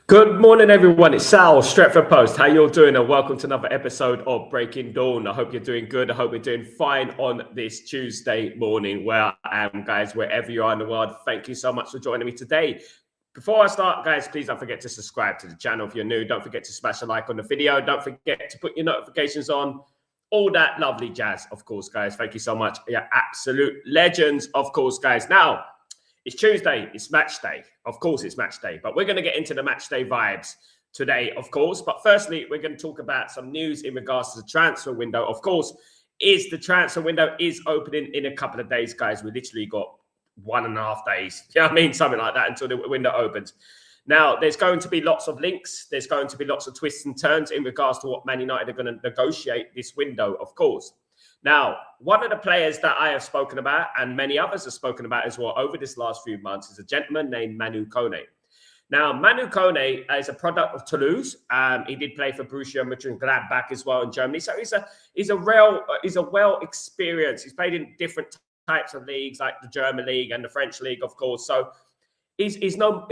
Good morning, everyone. It's Sal, Stretford Post. How you all doing? And welcome to another episode of Breaking Dawn. I hope you're doing good. I hope you're doing fine on this Tuesday morning where I am, guys, wherever you are in the world. Thank you so much for joining me today. Before I start, guys, please don't forget to subscribe to the channel if you're new. Don't forget to smash a like on the video. Don't forget to put your notifications on. All that lovely jazz, of course, guys. Thank you so much. You're absolute legends, of course, guys. Now, it's Tuesday, it's match day. Of course, it's match day, but we're going to get into the match day vibes today, of course. But firstly, we're going to talk about some news in regards to the transfer window. Of course, the transfer window is opening in a couple of days, guys. We literally got 1.5 days, you know what I mean? Something like that until the window opens. Now, there's going to be lots of links. There's going to be lots of twists and turns in regards to what Man United are going to negotiate this window, of course. Now, one of the players that I have spoken about, and many others have spoken about as well over this last few months, is a gentleman named Manu Kone. Now, Manu Kone is a product of Toulouse. He did play for Borussia Mönchengladbach as well in Germany. So he's a well experienced. He's played in different types of leagues, like the German league and the French league, of course. So he's no,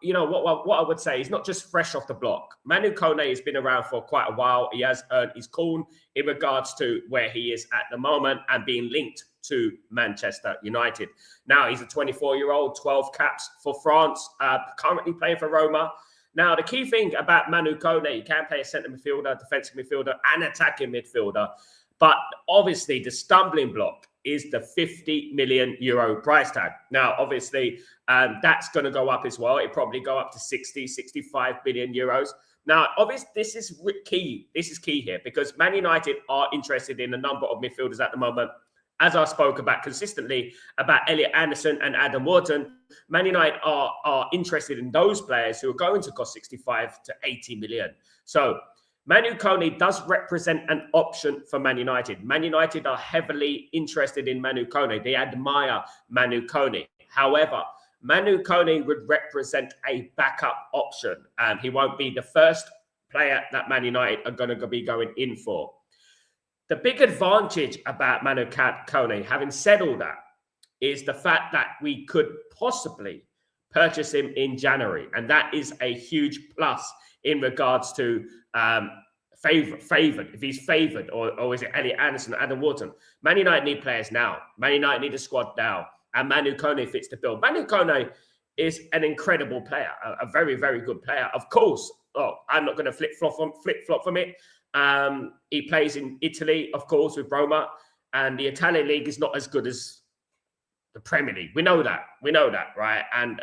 you know, what I would say, he's not just fresh off the block. Manu Kone has been around for quite a while. He has earned his corn in regards to where he is at the moment and being linked to Manchester United. Now, he's a 24-year-old, 12 caps for France, currently playing for Roma. Now, the key thing about Manu Kone, he can play a centre midfielder, defensive midfielder, and attacking midfielder. But obviously, the stumbling block is the 50 million euro price tag. Now, obviously, that's going to go up as well. It probably go up to 60, 65 billion euros. Now, obviously, this is key. This is key here because Man United are interested in a number of midfielders at the moment. As I spoke about consistently about Elliot Anderson and Adam Wharton, Man United are interested in those players who are going to cost 65 to 80 million. So Manu Kone does represent an option for Man United. Man United are heavily interested in Manu Kone. They admire Manu Kone. However, Manu Kone would represent a backup option. He won't be the first player that Man United are going to be going in for. The big advantage about Manu Kone, having said all that, is the fact that we could possibly purchase him in January. And that is a huge plus in regards to favored, if he's favored, or is it Elliot Anderson, Adam Wharton? Man United need players now. Man United need a squad now. And Manu Kone fits the bill. Manu Kone is an incredible player, a very, very good player. Of course, I'm not going to flip-flop from it. He plays in Italy, of course, with Roma. And the Italian league is not as good as the Premier League. We know that. We know that, right? And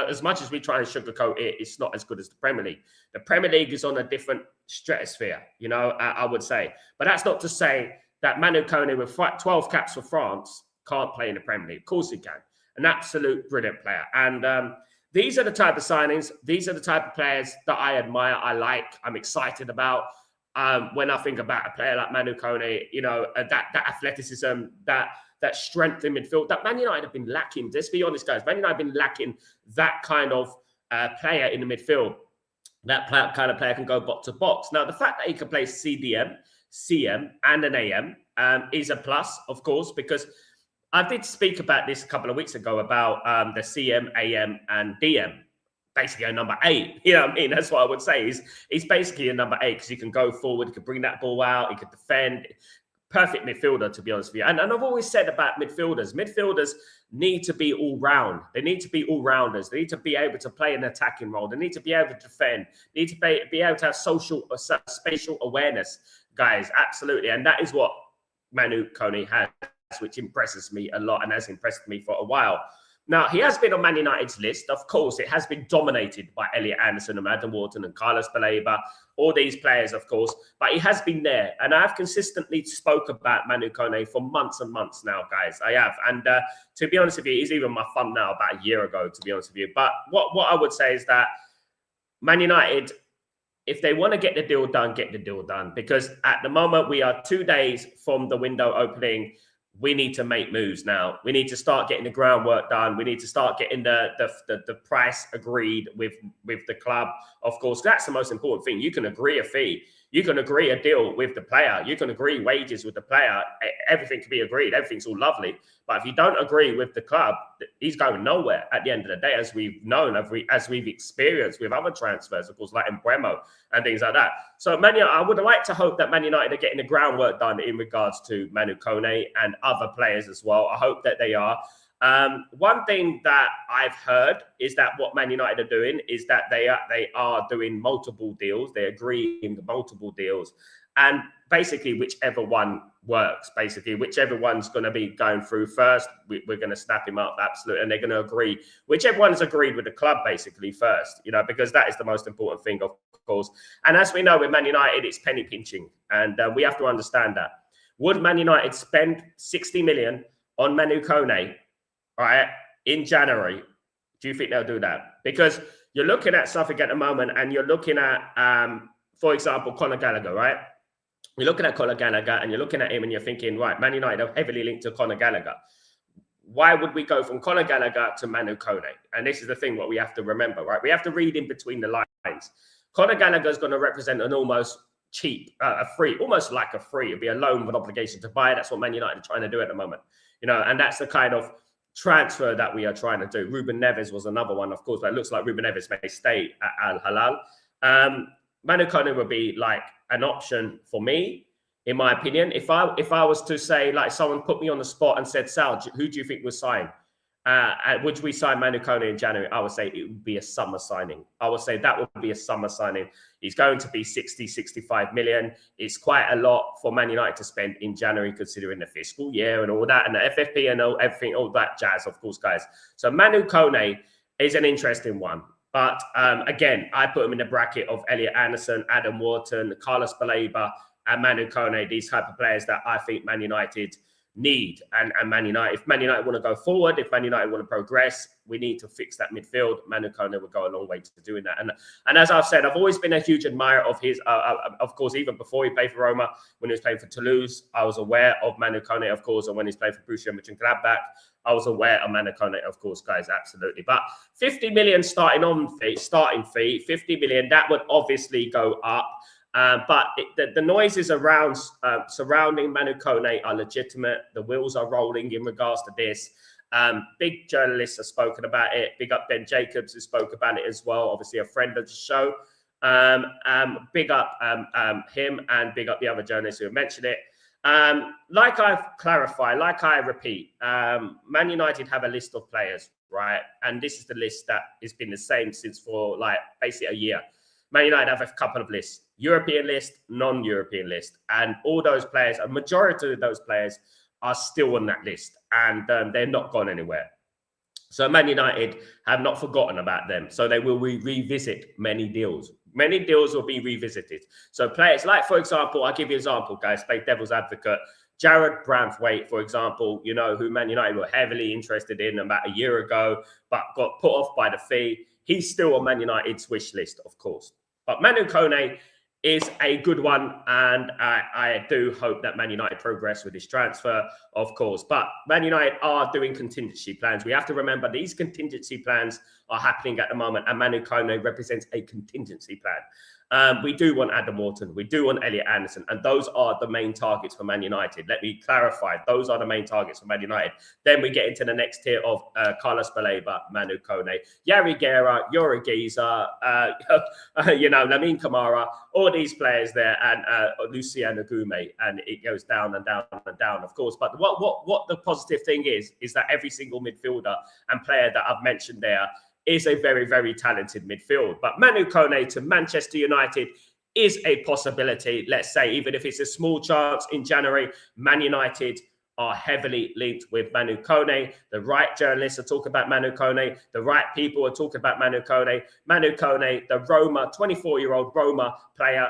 as much as we try and sugarcoat it, it's not as good as the Premier League. The Premier League is on a different stratosphere, you know, I would say. But that's not to say that Manu Kone with 12 caps for France can't play in the Premier League. Of course he can. An absolute brilliant player. And these are the type of signings. These are the type of players that I admire, I like, I'm excited about. When I think about a player like Manu Kone, you know, that athleticism, that strength in midfield that Man United have been lacking. Let's be honest, guys. Man United have been lacking that kind of player in the midfield. That kind of player can go box to box. Now, the fact that he can play CDM, CM, and an AM is a plus, of course, because I did speak about this a couple of weeks ago about the CM, AM, and DM. Basically a number 8. You know what I mean? That's what I would say. He's basically a number 8 because he can go forward, he can bring that ball out, he can defend. Perfect midfielder, to be honest with you. And I've always said about midfielders need to be all-round. They need to be all-rounders. They need to be able to play an attacking role. They need to be able to defend. They need to be able to have spatial awareness, guys. Absolutely. And that is what Manu Kone has, which impresses me a lot and has impressed me for a while. Now, he has been on Man United's list. Of course, it has been dominated by Elliot Anderson and Adam Wharton and Carlos Baleba, all these players, of course. But he has been there. And I've consistently spoke about Manu Kone for months and months now, guys. I have. And to be honest with you, he's even my fun now about a year ago, to be honest with you. But what I would say is that Man United, if they want to get the deal done, get the deal done. Because at the moment, we are 2 days from the window opening. We need to make moves now. We need to start getting the groundwork done. We need to start getting the price agreed with the club. Of course, that's the most important thing. You can agree a fee. You can agree a deal with the player. You can agree wages with the player. Everything can be agreed. Everything's all lovely. But if you don't agree with the club, he's going nowhere at the end of the day, as we've known, as we've experienced with other transfers, of course, like Mbeumo and things like that. So I would like to hope that Man United are getting the groundwork done in regards to Manu Kone and other players as well. I hope that they are. One thing that I've heard is that what Man United are doing is that they are doing multiple deals. They're agreeing multiple deals. And basically, whichever one works, basically, whichever one's going to be going through first, we're going to snap him up, absolutely. And they're going to agree. Whichever one's agreed with the club, basically, first, because that is the most important thing, of course. And as we know, with Man United, it's penny pinching. And we have to understand that. Would Man United spend 60 million on Manu Kone, right, in January? Do you think they'll do that? Because you're looking at something at the moment, and you're looking at, for example, Conor Gallagher, right? You're looking at Conor Gallagher and you're looking at him and you're thinking, right, Man United are heavily linked to Conor Gallagher. Why would we go from Conor Gallagher to Manu Kone? And this is the thing what we have to remember, right? We have to read in between the lines. Conor Gallagher is going to represent an almost cheap, a free, almost like a free. It'd be a loan with an obligation to buy. That's what Man United are trying to do at the moment. And that's the kind of transfer that we are trying to do. Ruben Neves was another one, of course, but it looks like Ruben Neves may stay at Al Hilal. Manu Kone would be like an option for me, in my opinion. If I was to say, like, someone put me on the spot and said, Sal, who do you think would sign? Would we sign Manu Kone in January? I would say it would be a summer signing. I would say that would be a summer signing. He's going to be 60, 65 million. It's quite a lot for Man United to spend in January, considering the fiscal year and all that, and the FFP and everything, all that jazz, of course, guys. So Manu Kone is an interesting one. But again, I put him in the bracket of Elliot Anderson, Adam Wharton, Carlos Baleba, and Manu Kone, these type of players that I think Man United need. And Man United, if Man United want to go forward, if Man United want to progress, we need to fix that midfield. Manu Kone will go a long way to doing that. And as I've said, I've always been a huge admirer of his, of course, even before he played for Roma, when he was playing for Toulouse, I was aware of Manu Kone, of course, and when he's played for Borussia Mönchengladbach, I was aware of Manu Kone, of course, guys, absolutely. But 50 million starting fee, 50 million, that would obviously go up. But the noises around surrounding Manu Kone are legitimate. The wheels are rolling in regards to this. Big journalists have spoken about it. Big up Ben Jacobs, who spoke about it as well. Obviously, a friend of the show. Big up him, and big up the other journalists who have mentioned it. Like I've clarified, like I repeat, Man United have a list of players, right? And this is the list that has been the same since for like basically a year. Man United have a couple of lists: European list, non-European list, and all those players, a majority of those players, are still on that list, and they're not gone anywhere. So Man United have not forgotten about them. So they will revisit many deals. Many deals will be revisited. So players like, for example, I'll give you an example, guys, play devil's advocate. Jared Branthwaite, for example, who Man United were heavily interested in about a year ago, but got put off by the fee. He's still on Man United's wish list, of course. But Manu Kone is a good one, and I do hope that Man United progress with this transfer, of course. But Man United are doing contingency plans. We have to remember these contingency plans are happening at the moment, and Manu Kone represents a contingency plan. We do want Adam Wharton. We do want Elliot Anderson. And those are the main targets for Man United. Let me clarify. Those are the main targets for Man United. Then we get into the next tier of Carlos Baleba, Manu Kone, Yari Guerra, Yuri Giza, Lamine Kamara, all these players there, and Luciano Gume. And it goes down and down and down, of course. But what the positive thing is that every single midfielder and player that I've mentioned there is a very, very talented midfield. But Manu Kone to Manchester United is a possibility, let's say, even if it's a small chance in January. Man United are heavily linked with Manu Kone. The right journalists are talking about Manu Kone. The right people are talking about Manu Kone. Manu Kone, the Roma, 24-year-old Roma player,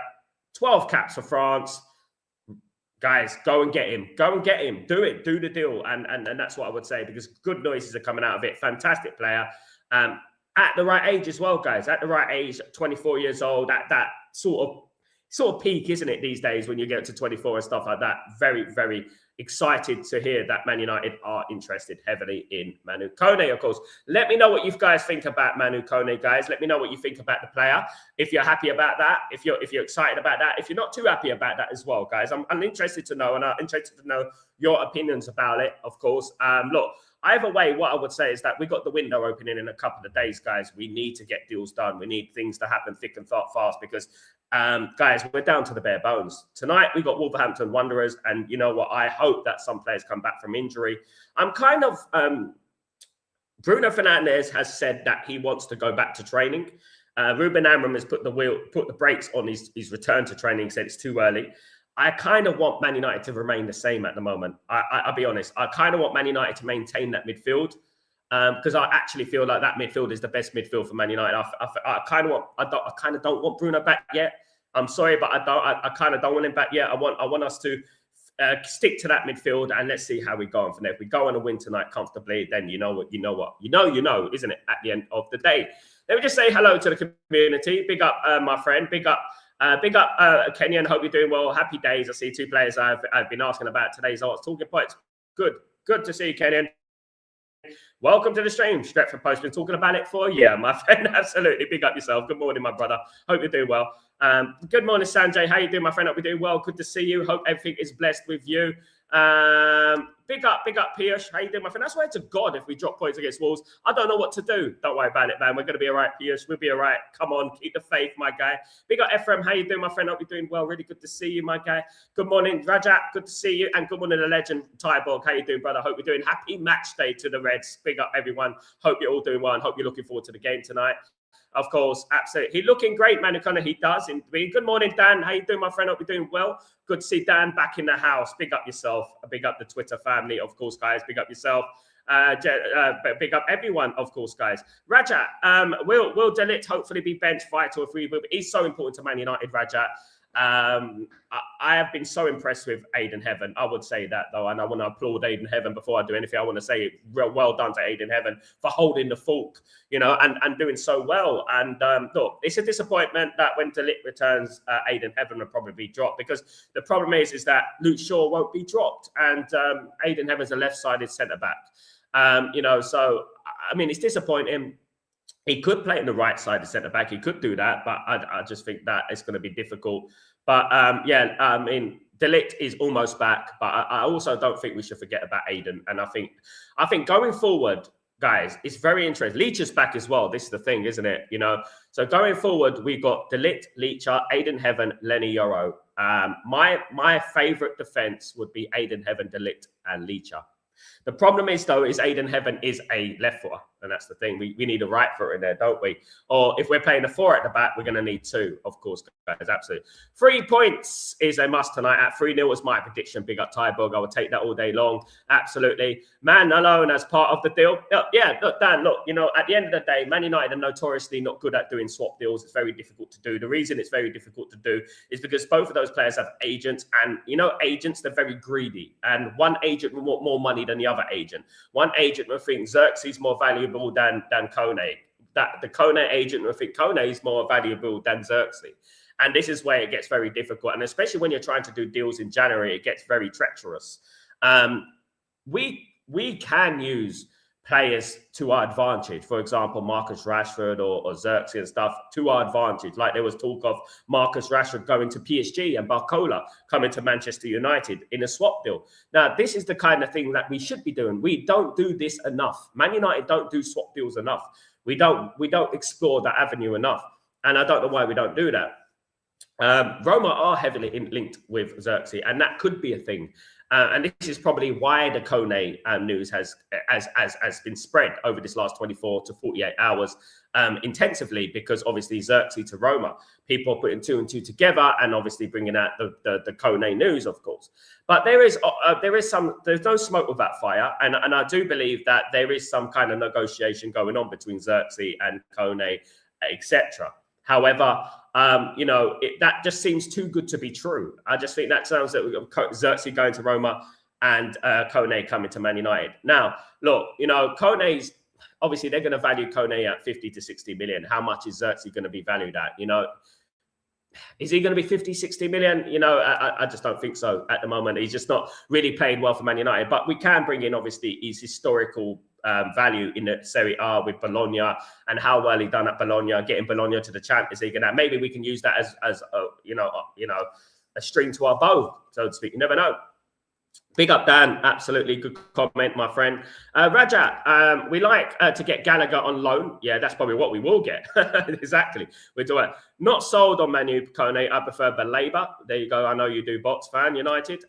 12 caps for France. Guys, go and get him. Go and get him. Do it. Do the deal. And that's what I would say, because good noises are coming out of it. Fantastic player. At the right age as well, guys. At the right age, 24 years old, at that sort of peak, isn't it, these days when you get to 24 and stuff like that. Very, very excited to hear that Man United are interested heavily in Manu Kone, of course. Let me know what you guys think about Manu Kone, guys. Let me know what you think about the player. If you're happy about that, if you're excited about that, if you're not too happy about that as well, guys. I'm interested to know, and I'm interested to know your opinions about it, of course. Look, either way, what I would say is that we got the window opening in a couple of days, guys. We need to get deals done. We need things to happen thick and fast because, guys, we're down to the bare bones. Tonight, we got Wolverhampton Wanderers. And you know what? I hope that some players come back from injury. I'm kind of... Bruno Fernandes has said that he wants to go back to training. Ruben Amorim has put the brakes on his return to training, said it's too early. I kind of want Man United to remain the same at the moment. I'll be honest. I kind of want Man United to maintain that midfield because I actually feel like that midfield is the best midfield for Man United. I kind of don't want Bruno back yet. I'm sorry, but I kind of don't want him back yet. I want us to stick to that midfield and let's see how we go on from there. If we go on a win tonight comfortably, then you know, isn't it? At the end of the day, let me just say hello to the community. Big up, my friend. Big up, Kenyan. Hope you're doing well. Happy days. I see two players I've been asking about today's Arts Talking Points. Good to see you, Kenyan. Welcome to the stream. Stretford Post, been talking about it for a year, my friend. Absolutely. Big up yourself. Good morning, my brother. Hope you're doing well. Good morning, Sanjay. How you doing, my friend? Hope you're doing well. Good to see you. Hope everything is blessed with you. Big up, Piyush. How you doing, my friend? I swear to God, if we drop points against Wolves, I don't know what to do. Don't worry about it, man. We're going to be all right, Piyush. We'll be all right. Come on, keep the faith, my guy. Big up, Ephraim. How you doing, my friend? Hope you're doing well. Really good to see you, my guy. Good morning, Rajat. Good to see you. And good morning, the legend, Tyborg. How you doing, brother? Hope you're doing. Happy match day to the Reds. Big up, everyone. Hope you're all doing well and hope you're looking forward to the game tonight. Of course, absolutely. He's looking great, man. He does. Good morning, Dan. How you doing, my friend? Hope you're doing well. Good to see Dan back in the house. Big up yourself. Big up the Twitter family, of course, guys. Big up yourself. Big up everyone, of course, guys. Rajat, will De Ligt hopefully be bench vital if we will? He's so important to Man United, Rajat. I have been so impressed with Aiden Heaven. I would say that, though, and I want to applaud Aiden Heaven before I do anything. I want to say well done to Aiden Heaven for holding the fort, and doing so well. And look, it's a disappointment that when De Ligt returns, Aiden Heaven will probably be dropped because the problem is that Luke Shaw won't be dropped, and Aiden Heaven's a left-sided centre back. So I mean, it's disappointing. He could play in the right side of centre back. He could do that, but I just think that it's going to be difficult. But I mean, De Ligt is almost back, but I also don't think we should forget about Aiden. And I think going forward, guys, it's very interesting. Leach is back as well. This is the thing, isn't it? So going forward, we've got De Ligt, Leacher, Aiden Heaven, Lenny Yoro. My favourite defence would be Aiden Heaven, De Ligt, and Leacher. The problem is, though, is Aiden Heaven is a left footer. And that's the thing. We need a right footer in there, don't we? Or if we're playing a 4 at the back, we're going to need 2, of course, guys. Absolutely. 3 points is a must tonight. At 3-0 was my prediction. Big up Tyborg. I would take that all day long. Absolutely. Man alone as part of the deal. Yeah, look, Dan, look, at the end of the day, Man United are notoriously not good at doing swap deals. It's very difficult to do. The reason it's very difficult to do is because both of those players have agents. And, agents, they're very greedy. And one agent will want more money than the other agent. One agent will think Xerxes more valuable than Kone. That the Kone agent will think Kone is more valuable than Xerxes. And this is where it gets very difficult. And especially when you're trying to do deals in January, it gets very treacherous. We can use players to our advantage. For example, Marcus Rashford or Xerxes and stuff to our advantage. Like there was talk of Marcus Rashford going to PSG and Barcola coming to Manchester United in a swap deal. Now, this is the kind of thing that we should be doing. We don't do this enough. Man United don't do swap deals enough. We don't explore that avenue enough. And I don't know why we don't do that. Roma are heavily linked with Xerxes, and that could be a thing. And this is probably why the Kone news has been spread over this last 24 to 48 hours intensively, because obviously Xerxes to Roma, people are putting 2 and 2 together and obviously bringing out the Kone news, of course. But there's no smoke without fire. And I do believe that there is some kind of negotiation going on between Xerxes and Kone, etc. However, that just seems too good to be true. I just think that sounds like we've got Xerxes going to Roma and Kone coming to Man United. Now, look, Kone's obviously they're going to value Kone at 50 to 60 million. How much is Xerxes going to be valued at? Is he going to be 50, 60 million? I just don't think so at the moment. He's just not really playing well for Man United. But we can bring in, obviously, his historical value in the Serie A with Bologna and how well he done at Bologna, getting Bologna to the Champions League. And maybe we can use that as a string to our bow, so to speak. You never know. Big up, Dan. Absolutely good comment, my friend. Rajat, we like to get Gallagher on loan. Yeah, that's probably what we will get. Exactly. We're doing not sold on Manu Kone. I prefer Baleba. There you go. I know you do, Bots fan United.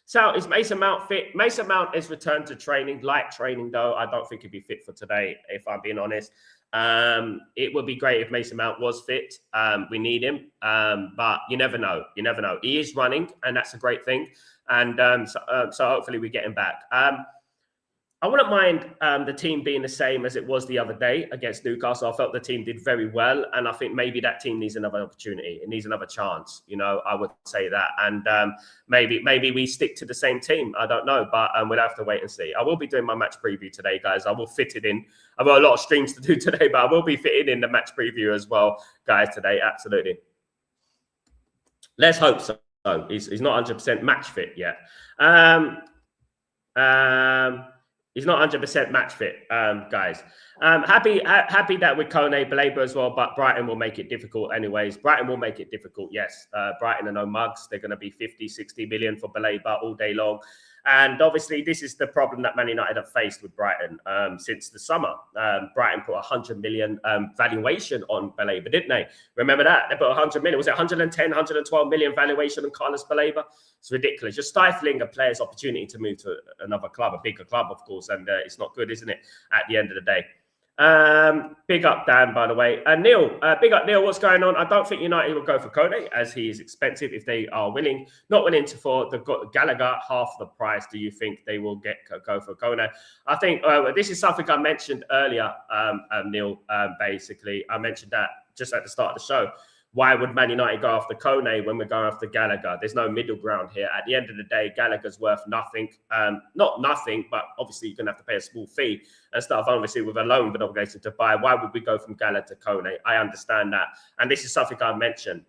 Sal, is Mason Mount fit? Mason Mount is returned to training, light training, though. I don't think he'd be fit for today, if I'm being honest. It would be great if Mason Mount was fit. We need him. But you never know. You never know. He is running, and that's a great thing. And so hopefully we get him back. I wouldn't mind the team being the same as it was the other day against Newcastle. I felt the team did very well, and I think maybe that team needs another opportunity. It needs another chance. You know, I would say that, and maybe we stick to the same team. I don't know, but we'll have to wait and see. I will be doing my match preview today, guys. I will fit it in. I've got a lot of streams to do today, but I will be fitting in the match preview as well, guys. Today, absolutely. Let's hope so. He's not 100% match fit yet. He's not 100% match fit, guys. Happy that with Kone, Baleba as well, but Brighton will make it difficult anyways. Brighton will make it difficult, yes. Brighton are no mugs. They're going to be 50, 60 million for Baleba all day long. And obviously, this is the problem that Man United have faced with Brighton since the summer. Brighton put 100 million valuation on Baleba, didn't they? Remember that? They put 100 million. Was it 110, 112 million valuation on Carlos Baleba? It's ridiculous. You're stifling a player's opportunity to move to another club, a bigger club, of course. And it's not good, isn't it, at the end of the day? Big up, Dan, by the way. Neil, big up, Neil. What's going on? I don't think United will go for Kone, as he is expensive. If they are not willing to for the Gallagher half the price, do you think they will go for Kone? I think this is something I mentioned earlier, Neil. Basically, I mentioned that just at the start of the show. Why would Man United go after Kone when we're going after Gallagher? There's no middle ground here. At the end of the day, Gallagher's worth nothing. Not nothing, but obviously you're going to have to pay a small fee and stuff. Obviously, with a loan, but obligation to buy. Why would we go from Gallagher to Kone? I understand that. And this is something I mentioned,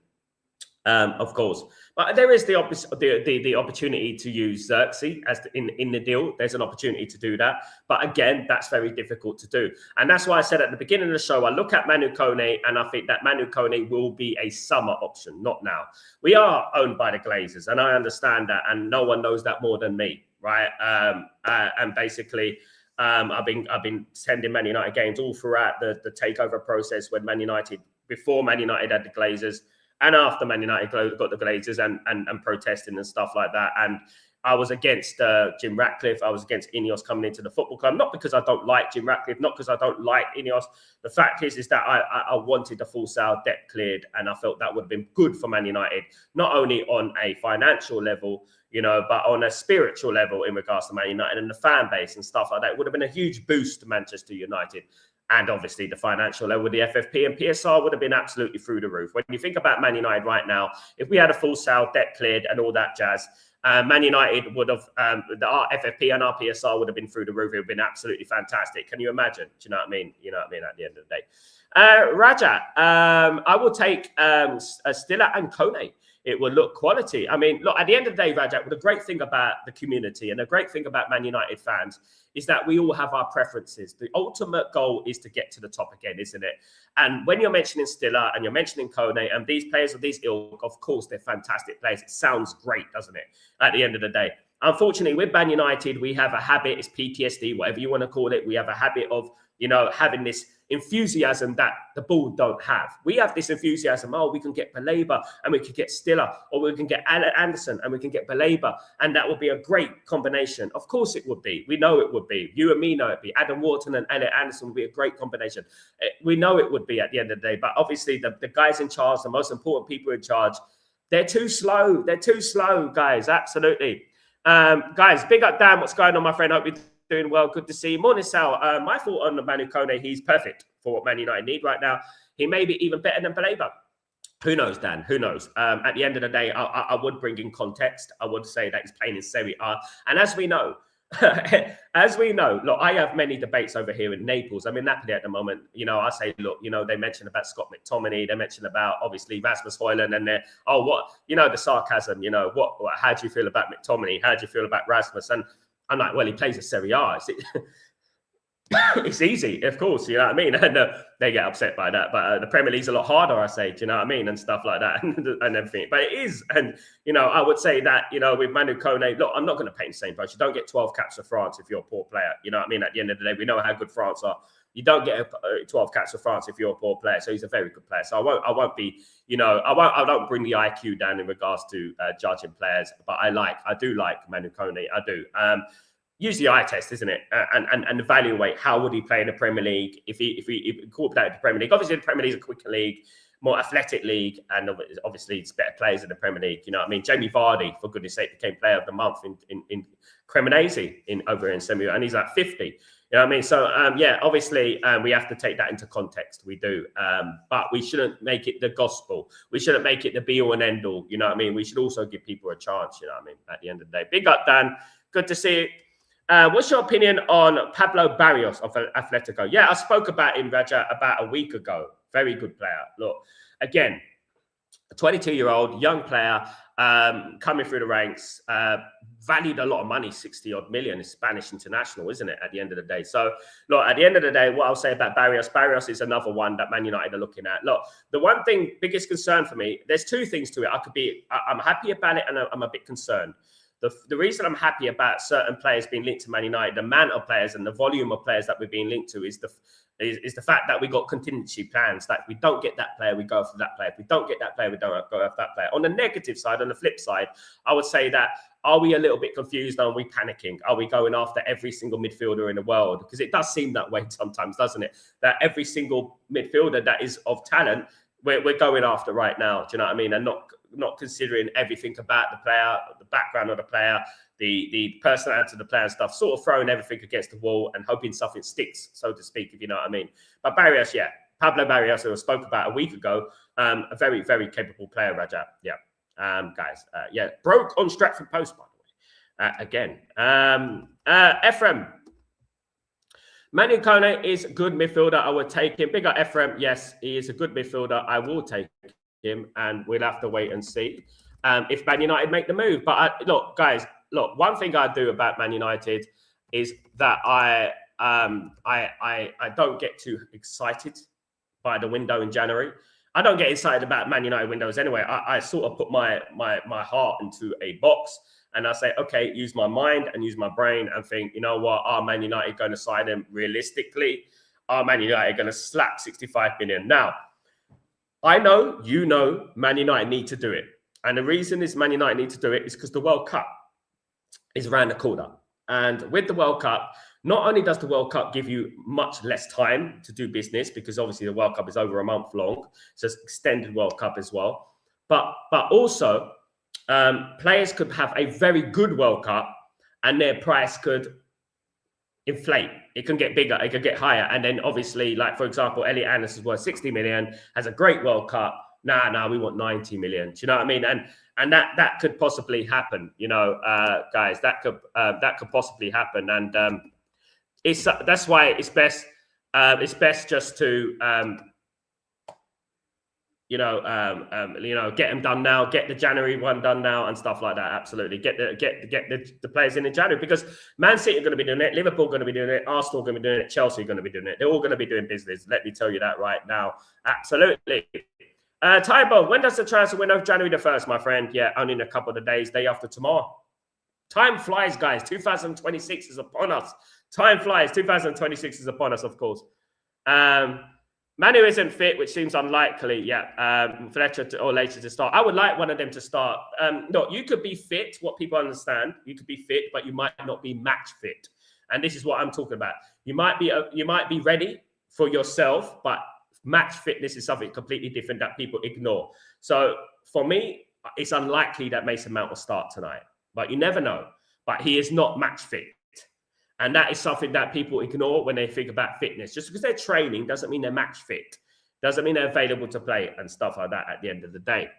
of course. But there is the opportunity to use Xerxes as in the deal. There's an opportunity to do that. But again, that's very difficult to do. And that's why I said at the beginning of the show, I look at Manu Kone and I think that Manu Kone will be a summer option, not now. We are owned by the Glazers, and I understand that. And no one knows that more than me, right? And basically, I've been sending Man United games all throughout the takeover process when before Man United had the Glazers, and after Man United got the Glazers and protesting and stuff like that. And I was against Jim Ratcliffe. I was against Ineos coming into the football club. Not because I don't like Jim Ratcliffe, not because I don't like Ineos. The fact is that I wanted the full sale debt cleared, and I felt that would have been good for Man United, not only on a financial level, you know, but on a spiritual level in regards to Man United and the fan base and stuff like that. It would have been a huge boost to Manchester United. And obviously the financial level with the FFP and PSR would have been absolutely through the roof. When you think about Man United right now, if we had a full sale, debt cleared and all that jazz, Man United would have, our FFP and our PSR would have been through the roof. It would have been absolutely fantastic. Can you imagine? Do you know what I mean? You know what I mean at the end of the day. Raja, I will take Stiller and Kone. It will look quality. I mean, look, at the end of the day, Rajat, the great thing about the community and the great thing about Man United fans is that we all have our preferences. The ultimate goal is to get to the top again, isn't it? And when you're mentioning Stiller and you're mentioning Kone and these players of these ilk, of course, they're fantastic players. It sounds great, doesn't it, at the end of the day? Unfortunately, with Man United, we have a habit, it's PTSD, whatever you want to call it. We have a habit of, you know, having this enthusiasm that the Bull don't have. We have this enthusiasm, oh, we can get Baleba and we can get Stiller, or we can get Anderson and we can get Baleba, and that would be a great combination. Of course it would be. We know it would be. You and me know it'd be. Adam Wharton and Elliot Anderson would be a great combination. We know it would be at the end of the day, but obviously the guys in charge, the most important people in charge, they're too slow. They're too slow, guys. Absolutely. Guys, big up Dan. What's going on, my friend? Hope you're doing well. Good to see you. Morning, Sal. My thought on the Manu Kone, he's perfect for what Man United need right now. He may be even better than Baleba. Who knows, Dan? Who knows? At the end of the day, I would bring in context. I would say that he's playing in Serie A. And as we know, look, I have many debates over here in Naples. I'm in Napoli at the moment. You know, I say, look, you know, they mentioned about Scott McTominay. They mentioned about, obviously, Rasmus Højlund. And they're, oh, what? You know, the sarcasm, you know, how do you feel about McTominay? How do you feel about Rasmus? And I'm like, well, he plays a Serie A. It's easy, of course, you know what I mean? And they get upset by that. But the Premier League's a lot harder, I say, do you know what I mean? And stuff like that and everything. But it is. And, you know, I would say that, you know, with Manu Kone, look, I'm not going to paint the same brush. You don't get 12 caps for France if you're a poor player. You know what I mean? At the end of the day, we know how good France are. You don't get 12 caps for France if you're a poor player. So he's a very good player. So I won't be, you know, I don't bring the IQ down in regards to judging players. But I do like Manu Kone. I do. Use the eye test, isn't it? And evaluate how would he play in the Premier League if he incorporated the Premier League. Obviously, the Premier League is a quicker league, more athletic league, and obviously it's better players in the Premier League. You know what I mean? Jamie Vardy, for goodness sake, became Player of the Month in Cremonese over in Semi, and he's like 50. You know what I mean? So yeah, obviously we have to take that into context. We do, but we shouldn't make it the gospel. We shouldn't make it the be all and end all. You know what I mean? We should also give people a chance. You know what I mean? At the end of the day, big up, Dan. Good to see you. What's your opinion on Pablo Barrios of Atletico? Yeah, I spoke about him, Raja, about a week ago. Very good player. Look, again, a 22-year-old young player coming through the ranks, valued a lot of money, 60-odd million, is Spanish international, isn't it, at the end of the day? So, look, at the end of the day, what I'll say about Barrios is another one that Man United are looking at. Look, the one thing, biggest concern for me, there's two things to it. I'm happy about it and I'm a bit concerned. The reason I'm happy about certain players being linked to Man United, the amount of players and the volume of players that we're being linked to is the fact that we got contingency plans. That we don't get that player, we go after that player. If we don't get that player, we don't go after that player. On the negative side, on the flip side, I would say that, are we a little bit confused? Are we panicking? Are we going after every single midfielder in the world? Because it does seem that way sometimes, doesn't it? That every single midfielder that is of talent, we're going after right now. Do you know what I mean? And not considering everything about the player, the background of the player, the personality of the player and stuff, sort of throwing everything against the wall and hoping something sticks, so to speak, if you know what I mean. But Barrios, yeah, Pablo Barrios, who I spoke about a week ago, a very, very capable player, Rajat. Yeah, guys, yeah, broke on Stretford Post, by the way, again. Ephraim, Manu Kone is a good midfielder. I would take him. Big up Ephraim. Yes, he is a good midfielder. I will take him, and we'll have to wait and see if Man United make the move. But look, guys, look, one thing I do about Man United is that I don't get too excited by the window in January. I don't get excited about Man United windows anyway. I sort of put my heart into a box and I say, okay, use my mind and use my brain and think, you know what, are Man United going to sign him realistically? Are Man United going to slap 65 million? Now, I know, you know, Man United need to do it. And the reason is Man United need to do it is because the World Cup is around the corner. And with the World Cup, not only does the World Cup give you much less time to do business, because obviously the World Cup is over a month long, so it's extended World Cup as well. But also, players could have a very good World Cup and their price could inflate. It can get bigger, it could get higher. And then obviously, like for example, Elliot Anderson is worth 60 million, has a great World Cup. Nah, we want 90 million. Do you know what I mean? And that could possibly happen, you know, guys. That could possibly happen. And that's why it's best just to get them done now, get the January one done now and stuff like that. Absolutely. Get the players in January, because Man City are going to be doing it, Liverpool are going to be doing it, Arsenal are going to be doing it, Chelsea are going to be doing it. They're all going to be doing business. Let me tell you that right now. Absolutely. Tybo, when does the transfer window? January the 1st, my friend. Yeah, only in a couple of days, day after tomorrow. Time flies, guys. 2026 is upon us. Time flies. 2026 is upon us, of course. Manu isn't fit, which seems unlikely. Yeah, Fletcher or later to start. I would like one of them to start. No, you could be fit. What people understand, you could be fit, but you might not be match fit. And this is what I'm talking about. You might be ready for yourself, but match fitness is something completely different that people ignore. So for me, it's unlikely that Mason Mount will start tonight, but you never know. But he is not match fit. And that is something that people ignore when they think about fitness. Just because they're training doesn't mean they're match fit. Doesn't mean they're available to play and stuff like that at the end of the day.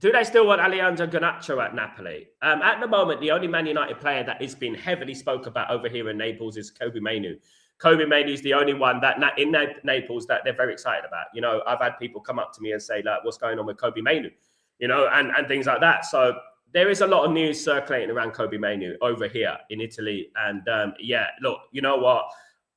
Do they still want Alejandro Garnacho at Napoli? At the moment, the only Man United player that has been heavily spoke about over here in Naples is Kobe Mainoo. Kobe Mainoo is the only one that in Naples that they're very excited about. You know, I've had people come up to me and say, like, what's going on with Kobe Mainoo? You know, and things like that. So there is a lot of news circulating around Kobbie Mainoo over here in Italy. And yeah, look, you know what?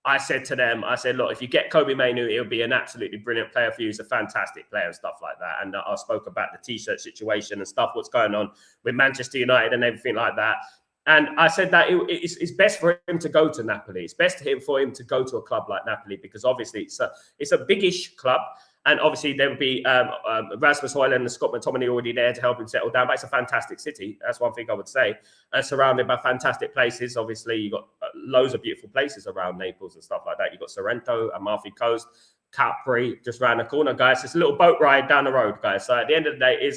I said to them, I said, look, if you get Kobbie Mainoo, it'll be an absolutely brilliant player for you. He's a fantastic player and stuff like that. And I spoke about the T-shirt situation and stuff, what's going on with Manchester United and everything like that. And I said that it's best for him to go to Napoli. It's best for him to go to a club like Napoli because obviously it's a biggish club. And obviously there would be Rasmus Højlund and Scott McTominay already there to help him settle down. But it's a fantastic city. That's one thing I would say. Surrounded by fantastic places. Obviously, you've got loads of beautiful places around Naples and stuff like that. You've got Sorrento, Amalfi Coast, Capri, just around the corner, guys. It's a little boat ride down the road, guys. So at the end of the day,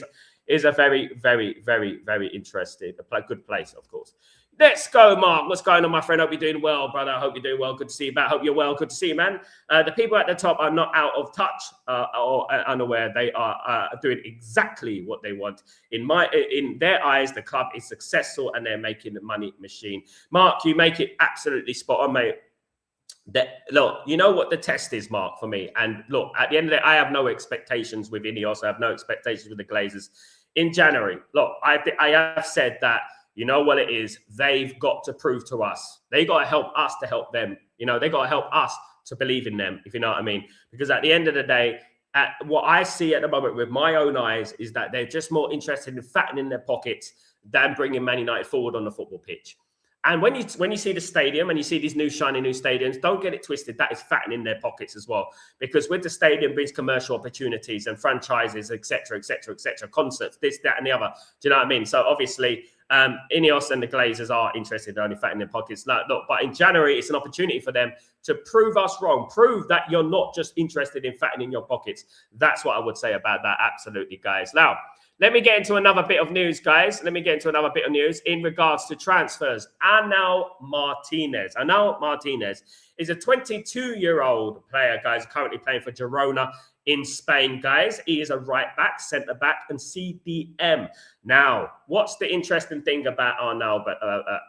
is a very, very, very, very interesting, good place, of course. Let's go, Mark. What's going on, my friend? Hope you're doing well, brother. I hope you're doing well. Good to see you back. Hope you're well. Good to see you, man. The people at the top are not out of touch or unaware. They are doing exactly what they want. In their eyes, the club is successful and they're making the money machine. Mark, you make it absolutely spot on, mate. Look, you know what the test is, Mark, for me. And look, at the end of the day, I have no expectations with Ineos. I have no expectations with the Glazers. In January, look, I have said that, you know what it is? They've got to prove to us. They got to help us to help them. You know, they got to help us to believe in them, if you know what I mean. Because at the end of the day, what I see at the moment with my own eyes is that they're just more interested in fattening their pockets than bringing Man United forward on the football pitch. And when you see the stadium and you see these new shiny new stadiums, don't get it twisted. That is fattening their pockets as well. Because with the stadium brings commercial opportunities and franchises, etc., concerts, this, that, and the other. Do you know what I mean? So obviously, Ineos and the Glazers are interested in only fattening their pockets. Look, but in January, it's an opportunity for them to prove us wrong. Prove that you're not just interested in fattening your pockets. That's what I would say about that. Absolutely, guys. Now, let me get into another bit of news, guys. Let me get into another bit of news in regards to transfers. Arnau Martinez. Arnau Martinez is a 22-year-old player, guys, currently playing for Girona in Spain, guys. He is a right back, centre back, and CDM. Now, what's the interesting thing about Arnau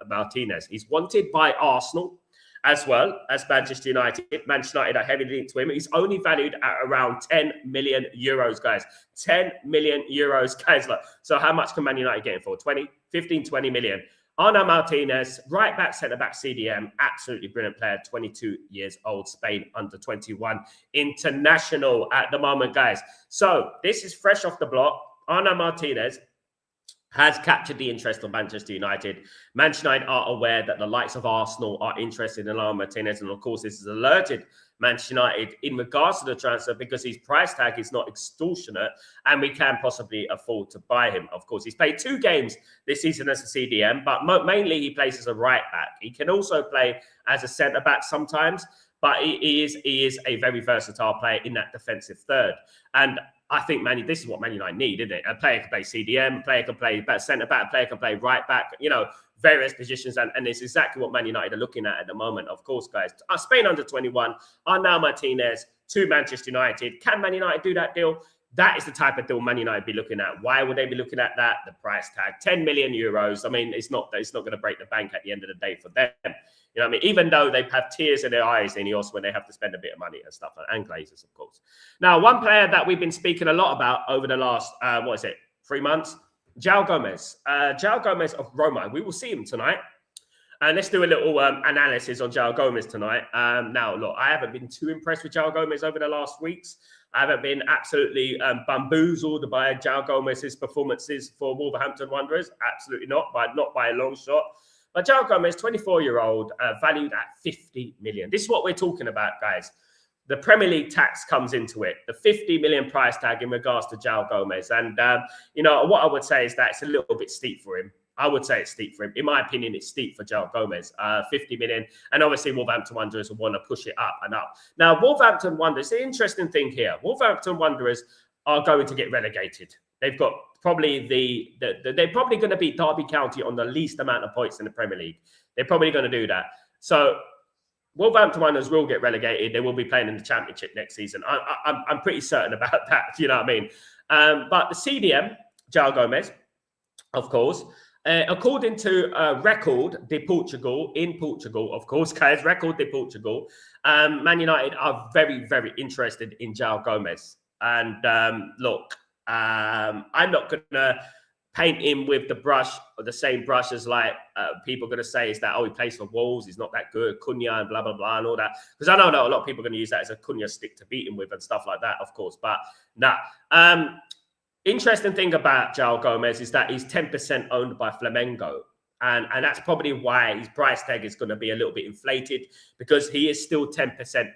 Martinez? He's wanted by Arsenal as well as Manchester United. Manchester United are heavily linked to him. He's only valued at around 10 million euros, guys. 10 million euros, guys. So how much can Man United get him for? 15, 20 million. Arnau Martinez, right back, centre back, CDM, absolutely brilliant player, 22 years old, Spain under 21 international at the moment, guys. So this is fresh off the block. Arnau Martinez has captured the interest of Manchester United. Manchester United are aware that the likes of Arsenal are interested in Arnau Martinez. And of course, this has alerted Manchester United in regards to the transfer because his price tag is not extortionate and we can possibly afford to buy him. Of course, he's played 2 games this season as a CDM, but mainly he plays as a right back. He can also play as a centre back sometimes, but he is a very versatile player in that defensive third. And I think this is what Man United need, isn't it? A player can play CDM, a player can play centre back, a player can play right back, you know, various positions. And it's exactly what Man United are looking at the moment, of course, guys. Spain under 21, Arnau Martinez to Manchester United. Can Man United do that deal? That is the type of deal Man United be looking at. Why would they be looking at that? The price tag, 10 million euros. I mean, it's not going to break the bank at the end of the day for them. You know what I mean? Even though they have tears in their eyes in Ineos when they have to spend a bit of money and stuff, and Glazers, of course. Now, one player that we've been speaking a lot about over the last, 3 months? João Gomez. João Gomez of Roma. We will see him tonight. And let's do a little analysis on João Gomez tonight. Now, look, I haven't been too impressed with João Gomez over the last weeks. I haven't been absolutely bamboozled by João Gomez's performances for Wolverhampton Wanderers. Absolutely not by a long shot. But João Gomez, 24-year-old, valued at 50 million. This is what we're talking about, guys. The Premier League tax comes into it. The 50 million price tag in regards to João Gomez. And, what I would say is that it's a little bit steep for him. I would say it's steep for him. In my opinion, it's steep for João Gomez. 50 million. And obviously, Wolverhampton Wanderers will want to push it up and up. Now, Wolverhampton Wanderers, the interesting thing here, Wolverhampton Wanderers are going to get relegated. They've got probably they're probably going to beat Derby County on the least amount of points in the Premier League. They're probably going to do that. So Wolverhampton Wanderers will get relegated. They will be playing in the Championship next season. I'm pretty certain about that. You know what I mean? But the CDM, João Gomez, of course, according to Record de Portugal, in Portugal, of course, guys, Record de Portugal, Man United are very, very interested in João Gomez. And look, I'm not going to paint him with the brush, or the same brush as like people are going to say is that, oh, he plays for Wolves, he's not that good, Cunha and blah, blah, blah and all that. Because I know that a lot of people are going to use that as a Cunha stick to beat him with and stuff like that, of course. But nah. Interesting thing about João Gomez is that he's 10% owned by Flamengo. And that's probably why his price tag is going to be a little bit inflated, because he is still 10%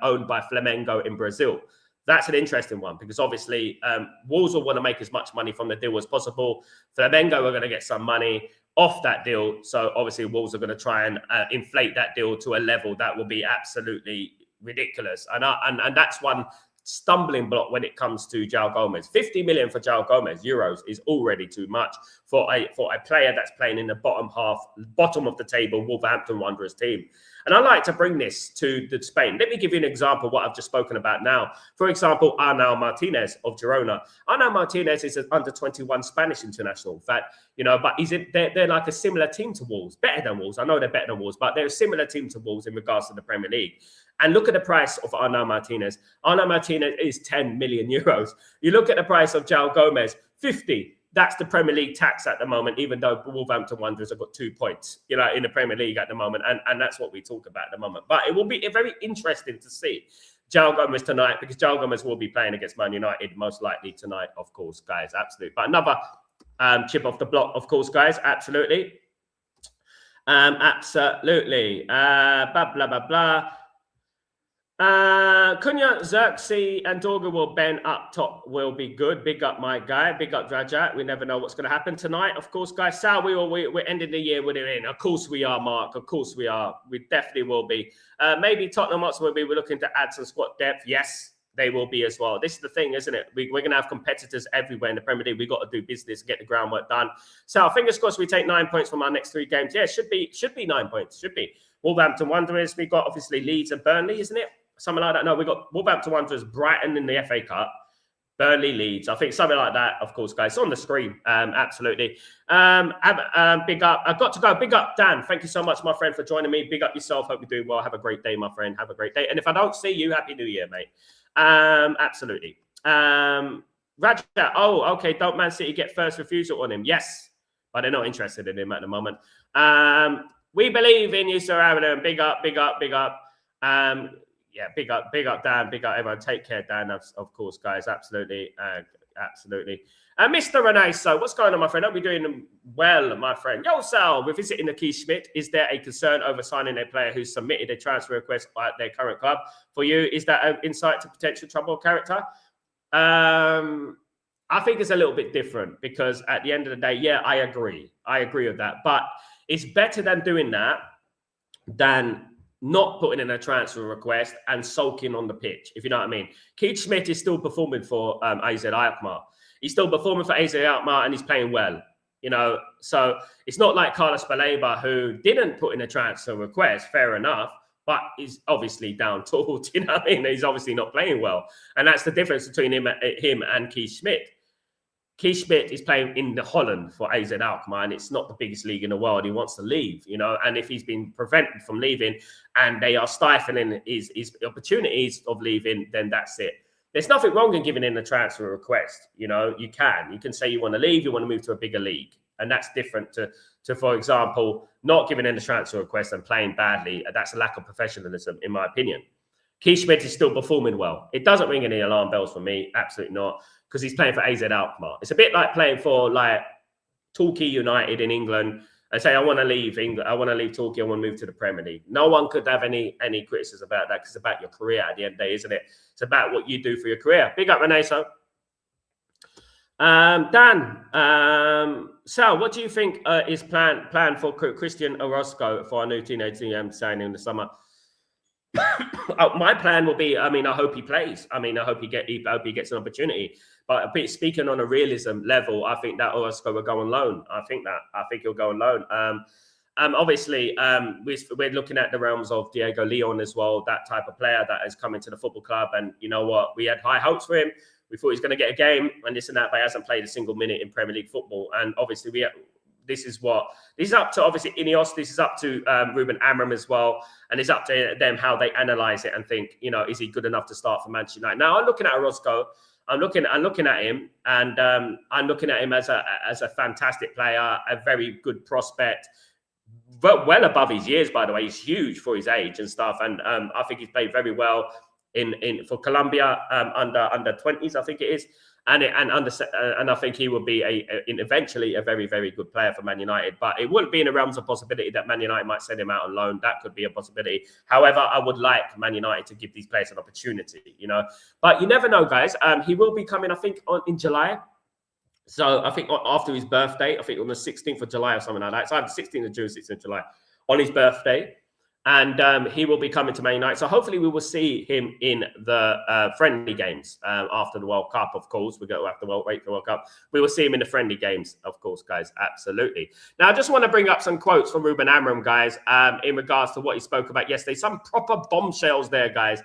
owned by Flamengo in Brazil. That's an interesting one, because obviously Wolves will want to make as much money from the deal as possible. Flamengo are going to get some money off that deal. So obviously Wolves are going to try and inflate that deal to a level that will be absolutely ridiculous. And that's one stumbling block when it comes to João Gomez. 50 million for João Gomez euros is already too much for a player that's playing in the bottom of the table, Wolverhampton Wanderers team. And I like to bring this to Spain. Let me give you an example of what I've just spoken about now. For example, Arnau Martinez of Girona. Arnau Martinez is an under-21 Spanish international. In fact, but they're like a similar team to Wolves, better than Wolves. I know they're better than Wolves, but they're a similar team to Wolves in regards to the Premier League. And look at the price of Arnau Martinez. Arnau Martinez is 10 million euros. You look at the price of João Gomez, 50. That's the Premier League tax at the moment, even though Wolverhampton Wanderers have got 2 points, in the Premier League at the moment. And that's what we talk about at the moment. But it will be very interesting to see João Gomez tonight, because João Gomez will be playing against Man United most likely tonight, of course, guys. Absolutely. But another chip off the block, of course, guys. Absolutely. Absolutely. Blah, blah, blah, blah. Cunha, Xerxes, and Dorga will bend up top will be good. Big up, my guy. Big up, Rajat. We never know what's going to happen tonight. Of course, guys. Sal, we're ending the year with it in. Of course we are, Mark. Of course we are. We definitely will be. Maybe Tottenham Hotspur will be. We're looking to add some squad depth. Yes, they will be as well. This is the thing, isn't it? We're going to have competitors everywhere in the Premier League. We've got to do business, get the groundwork done. Sal, fingers crossed we take 9 points from our next 3 games. Yeah, should be 9 points. Should be. Wolverhampton Wanderers. We've got obviously Leeds and Burnley, isn't it? Something like that. No, we've got Wolverhampton Wanderers, Brighton in the FA Cup, Burnley, Leeds. I think something like that, of course, guys. It's on the screen. Absolutely. Big up. I've got to go. Big up, Dan. Thank you so much, my friend, for joining me. Big up yourself. Hope you're doing well. Have a great day, my friend. Have a great day. And if I don't see you, Happy New Year, mate. Absolutely. Raja, oh, okay. Don't Man City get first refusal on him? Yes, but they're not interested in him at the moment. We believe in you, Sir Avalon. Big up, big up, big up. Yeah, big up, Dan, big up everyone. Take care, Dan, of course, guys. Absolutely, absolutely. Mr. Renee, so what's going on, my friend? Hope you're doing well, my friend. Yo, Sal, we're visiting the Keith Schmidt. Is there a concern over signing a player who submitted a transfer request at their current club? For you, is that an insight to potential trouble character? I think it's a little bit different, because at the end of the day, yeah, I agree with that. But it's better than doing that than not putting in a transfer request and sulking on the pitch, if you know what I mean. Keith Schmidt is still performing for AZ Alkmaar. He's still performing for AZ Alkmaar and he's playing well, So it's not like Carlos Baleba, who didn't put in a transfer request, fair enough, but he's obviously down tools, you know what I mean? He's obviously not playing well. And that's the difference between him and Keith Schmidt. Keith Schmidt is playing in the Holland for AZ Alkmaar, and it's not the biggest league in the world. He wants to leave, and if he's been prevented from leaving and they are stifling his opportunities of leaving, then that's it. There's nothing wrong in giving in a transfer request. You can say you want to leave, you want to move to a bigger league. And that's different to, for example, not giving in a transfer request and playing badly. That's a lack of professionalism, in my opinion. Keith Schmidt is still performing well. It doesn't ring any alarm bells for me. Absolutely not. Because he's playing for AZ Alkmaar. It's a bit like playing for Torquay United in England and say, I want to leave England. I want to leave Torquay. I want to move to the Premier League. No one could have any criticism about that, because it's about your career at the end of the day, isn't it? It's about what you do for your career. Big up, Renee. So, Dan, Sal, what do you think is planned for Christian Orozco for our new teenage signing in the summer? My plan will be, I hope he plays. I hope he gets an opportunity. But speaking on a realism level, I think that Orozco will go on loan. I think he'll go on loan. Obviously, we're looking at the realms of Diego Leon as well, that type of player that has come into the football club. And you know what? We had high hopes for him. We thought he was going to get a game and this and that, but he hasn't played a single minute in Premier League football. And obviously, this is up to obviously Ineos. This is up to Ruben Amorim as well, and it's up to them how they analyze it and think, is he good enough to start for Manchester United? Now I'm looking at Orozco. I'm looking at him, and I'm looking at him as a fantastic player, a very good prospect. But well above his years, by the way. He's huge for his age and stuff, and I think he's played very well for Colombia under 20s, I think it is, and I think he will be eventually a very, very good player for Man United. But it wouldn't be in the realms of possibility that Man United might send him out on loan. That could be a possibility. However, I would like Man United to give these players an opportunity, But you never know, guys. He will be coming, I think, in July. So I think after his birthday, I think on the 16th of July or something like that. So I'm 16th of June, 16th of July, on his birthday. And he will be coming to Man United. So hopefully we will see him in the friendly games after the World Cup, of course. We're going to have to wait for the World Cup. We will see him in the friendly games, of course, guys. Absolutely. Now, I just want to bring up some quotes from Ruben Amorim, guys, in regards to what he spoke about yesterday. Some proper bombshells there, guys.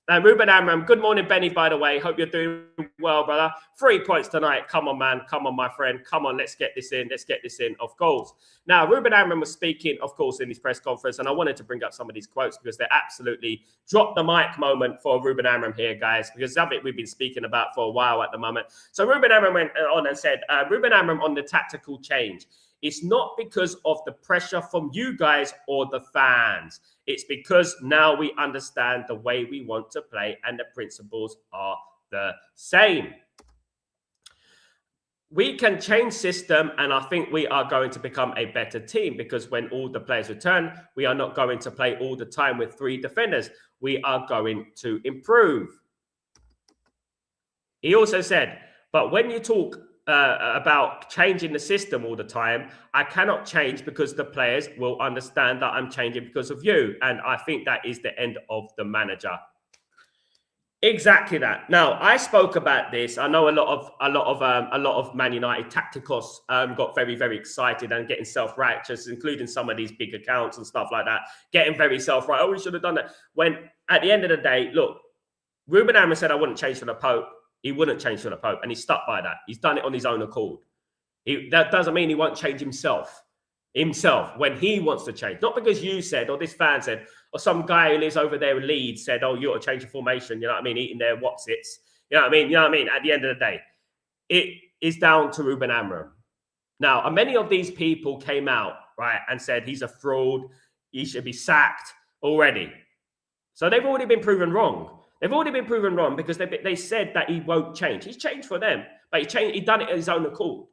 Ruben Amorim, good morning, Benny, by the way. Hope you're doing well, brother. 3 points tonight. Come on, man. Come on, my friend. Come on, let's get this in. Let's get this in, of course. Now, Ruben Amorim was speaking, of course, in his press conference, and I wanted to bring up some of these quotes because they're absolutely drop the mic moment for Ruben Amorim here, guys, because of it we've been speaking about for a while at the moment. So Ruben Amorim went on and said, Ruben Amorim on the tactical change. It's not because of the pressure from you guys or the fans. It's because now we understand the way we want to play and the principles are the same. We can change system, and I think we are going to become a better team because when all the players return, we are not going to play all the time with 3 defenders. We are going to improve. He also said, but when you talk about changing the system all the time, I cannot change because the players will understand that I'm changing because of you. And I think that is the end of the manager. Exactly that. Now, I spoke about this. I know a lot of Man United tacticos got very, very excited and getting self-righteous, including some of these big accounts and stuff like that, getting very self-right. Oh, we should have done that. When at the end of the day, look, Ruben Amorim said I wouldn't change for the Pope. He wouldn't change for the Pope, and he stuck by that. He's done it on his own accord. That doesn't mean he won't change himself when he wants to change. Not because you said, or this fan said, or some guy who lives over there in Leeds said, oh, you ought to change your formation, you know what I mean, eating their Wotsits. You know what I mean? At the end of the day, it is down to Ruben Amorim. Now, many of these people came out, right, and said he's a fraud, he should be sacked already. So they've already been proven wrong. They've already been proven wrong because they said that he won't change. He's changed for them, but he done it at his own accord.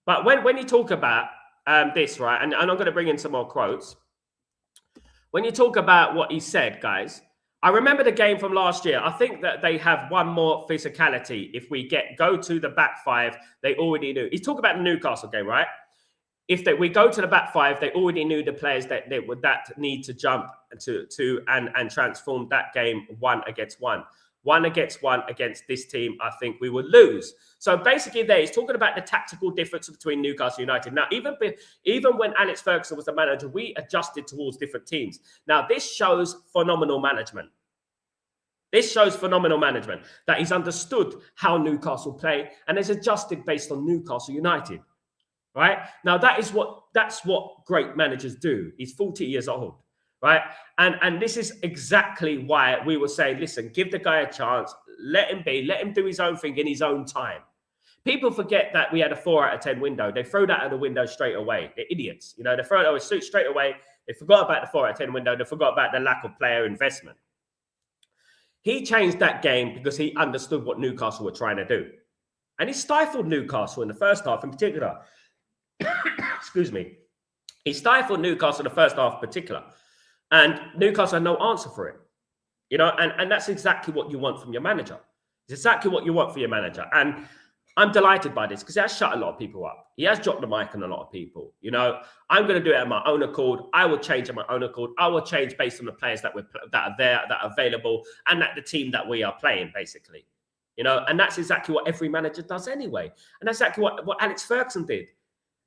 But when you talk about this, right, and I'm going to bring in some more quotes. When you talk about what he said, guys, I remember the game from last year. I think that they have one more physicality. If we go to the back 5, they already knew. He's talking about the Newcastle game, right? If we go to the back 5, they already knew the players that need to jump and transform that game 1 against 1. 1 against 1 against this team, I think we would lose. So basically he's talking about the tactical difference between Newcastle United. Now, even when Alex Ferguson was the manager, we adjusted towards different teams. Now, this shows phenomenal management. This shows phenomenal management, that he's understood how Newcastle play and has adjusted based on Newcastle United. Right? Now, that's what great managers do. He's 40 years old, right? And this is exactly why we were saying, listen, give the guy a chance, let him do his own thing in his own time. People forget that we had a 4 out of 10 window. They throw that out the window straight away. They're idiots. They throw it out straight away. They forgot about the 4 out of 10 window. They forgot about the lack of player investment. He changed that game because he understood what Newcastle were trying to do. And he stifled Newcastle in the first half in particular. Excuse me. He stifled Newcastle in the first half in particular. And Newcastle had no answer for it. And that's exactly what you want from your manager. It's exactly what you want for your manager. And I'm delighted by this because it has shut a lot of people up. He has dropped the mic on a lot of people. I'm going to do it at my own accord. I will change at my own accord. I will change based on the players that are there, that are available, and that the team that we are playing, basically. And that's exactly what every manager does anyway. And that's exactly what Alex Ferguson did.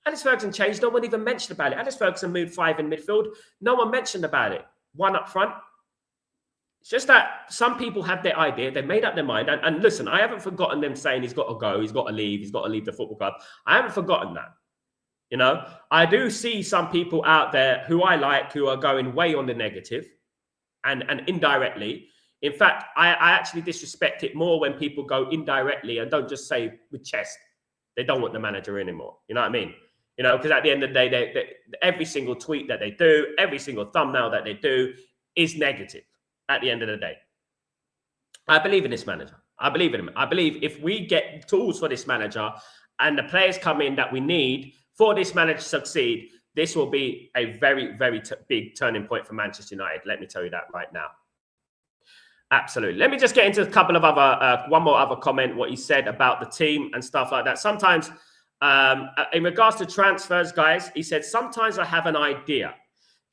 Alex Ferguson changed. No one even mentioned about it. Alex Ferguson moved 5 in midfield. No one mentioned about it. 1 up front. It's just that some people had their idea. They made up their mind. And listen, I haven't forgotten them saying he's got to go. He's got to leave. He's got to leave the football club. I haven't forgotten that. You know, I do see some people out there who I like who are going way on the negative and indirectly. In fact, I actually disrespect it more when people go indirectly and don't just say with chest they don't want the manager anymore. You know what I mean? You know, because at the end of the day, every single tweet that they do, every single thumbnail that they do is negative at the end of the day. I believe in this manager. I believe in him. I believe if we get tools for this manager and the players come in that we need for this manager to succeed, this will be a very, very big turning point for Manchester United. Let me tell you that right now. Absolutely. Let me just get into a couple of other, one more other comment, what he said about the team and stuff like that. Sometimes, in regards to transfers, guys, he said, sometimes I have an idea.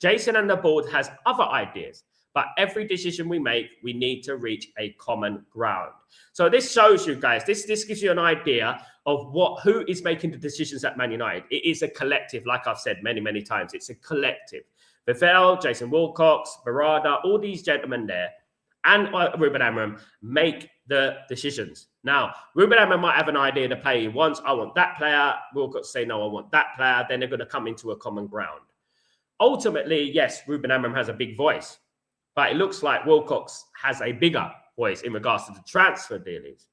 Jason and the board has other ideas, but every decision we make, we need to reach a common ground. So this shows you guys, this gives you an idea of who is making the decisions at Man United. It is a collective, like I've said many, many times. It's a collective. Vivell, Jason Wilcox, Barada, all these gentlemen there, and Ruben Amorim make the decisions. Now, Ruben Amorim might have an idea of the player he wants. I want that player. Wilcox say, no, I want that player. Then they're going to come into a common ground. Ultimately, yes, Ruben Amorim has a big voice, but it looks like Wilcox has a bigger voice in regards to the transfer dealings.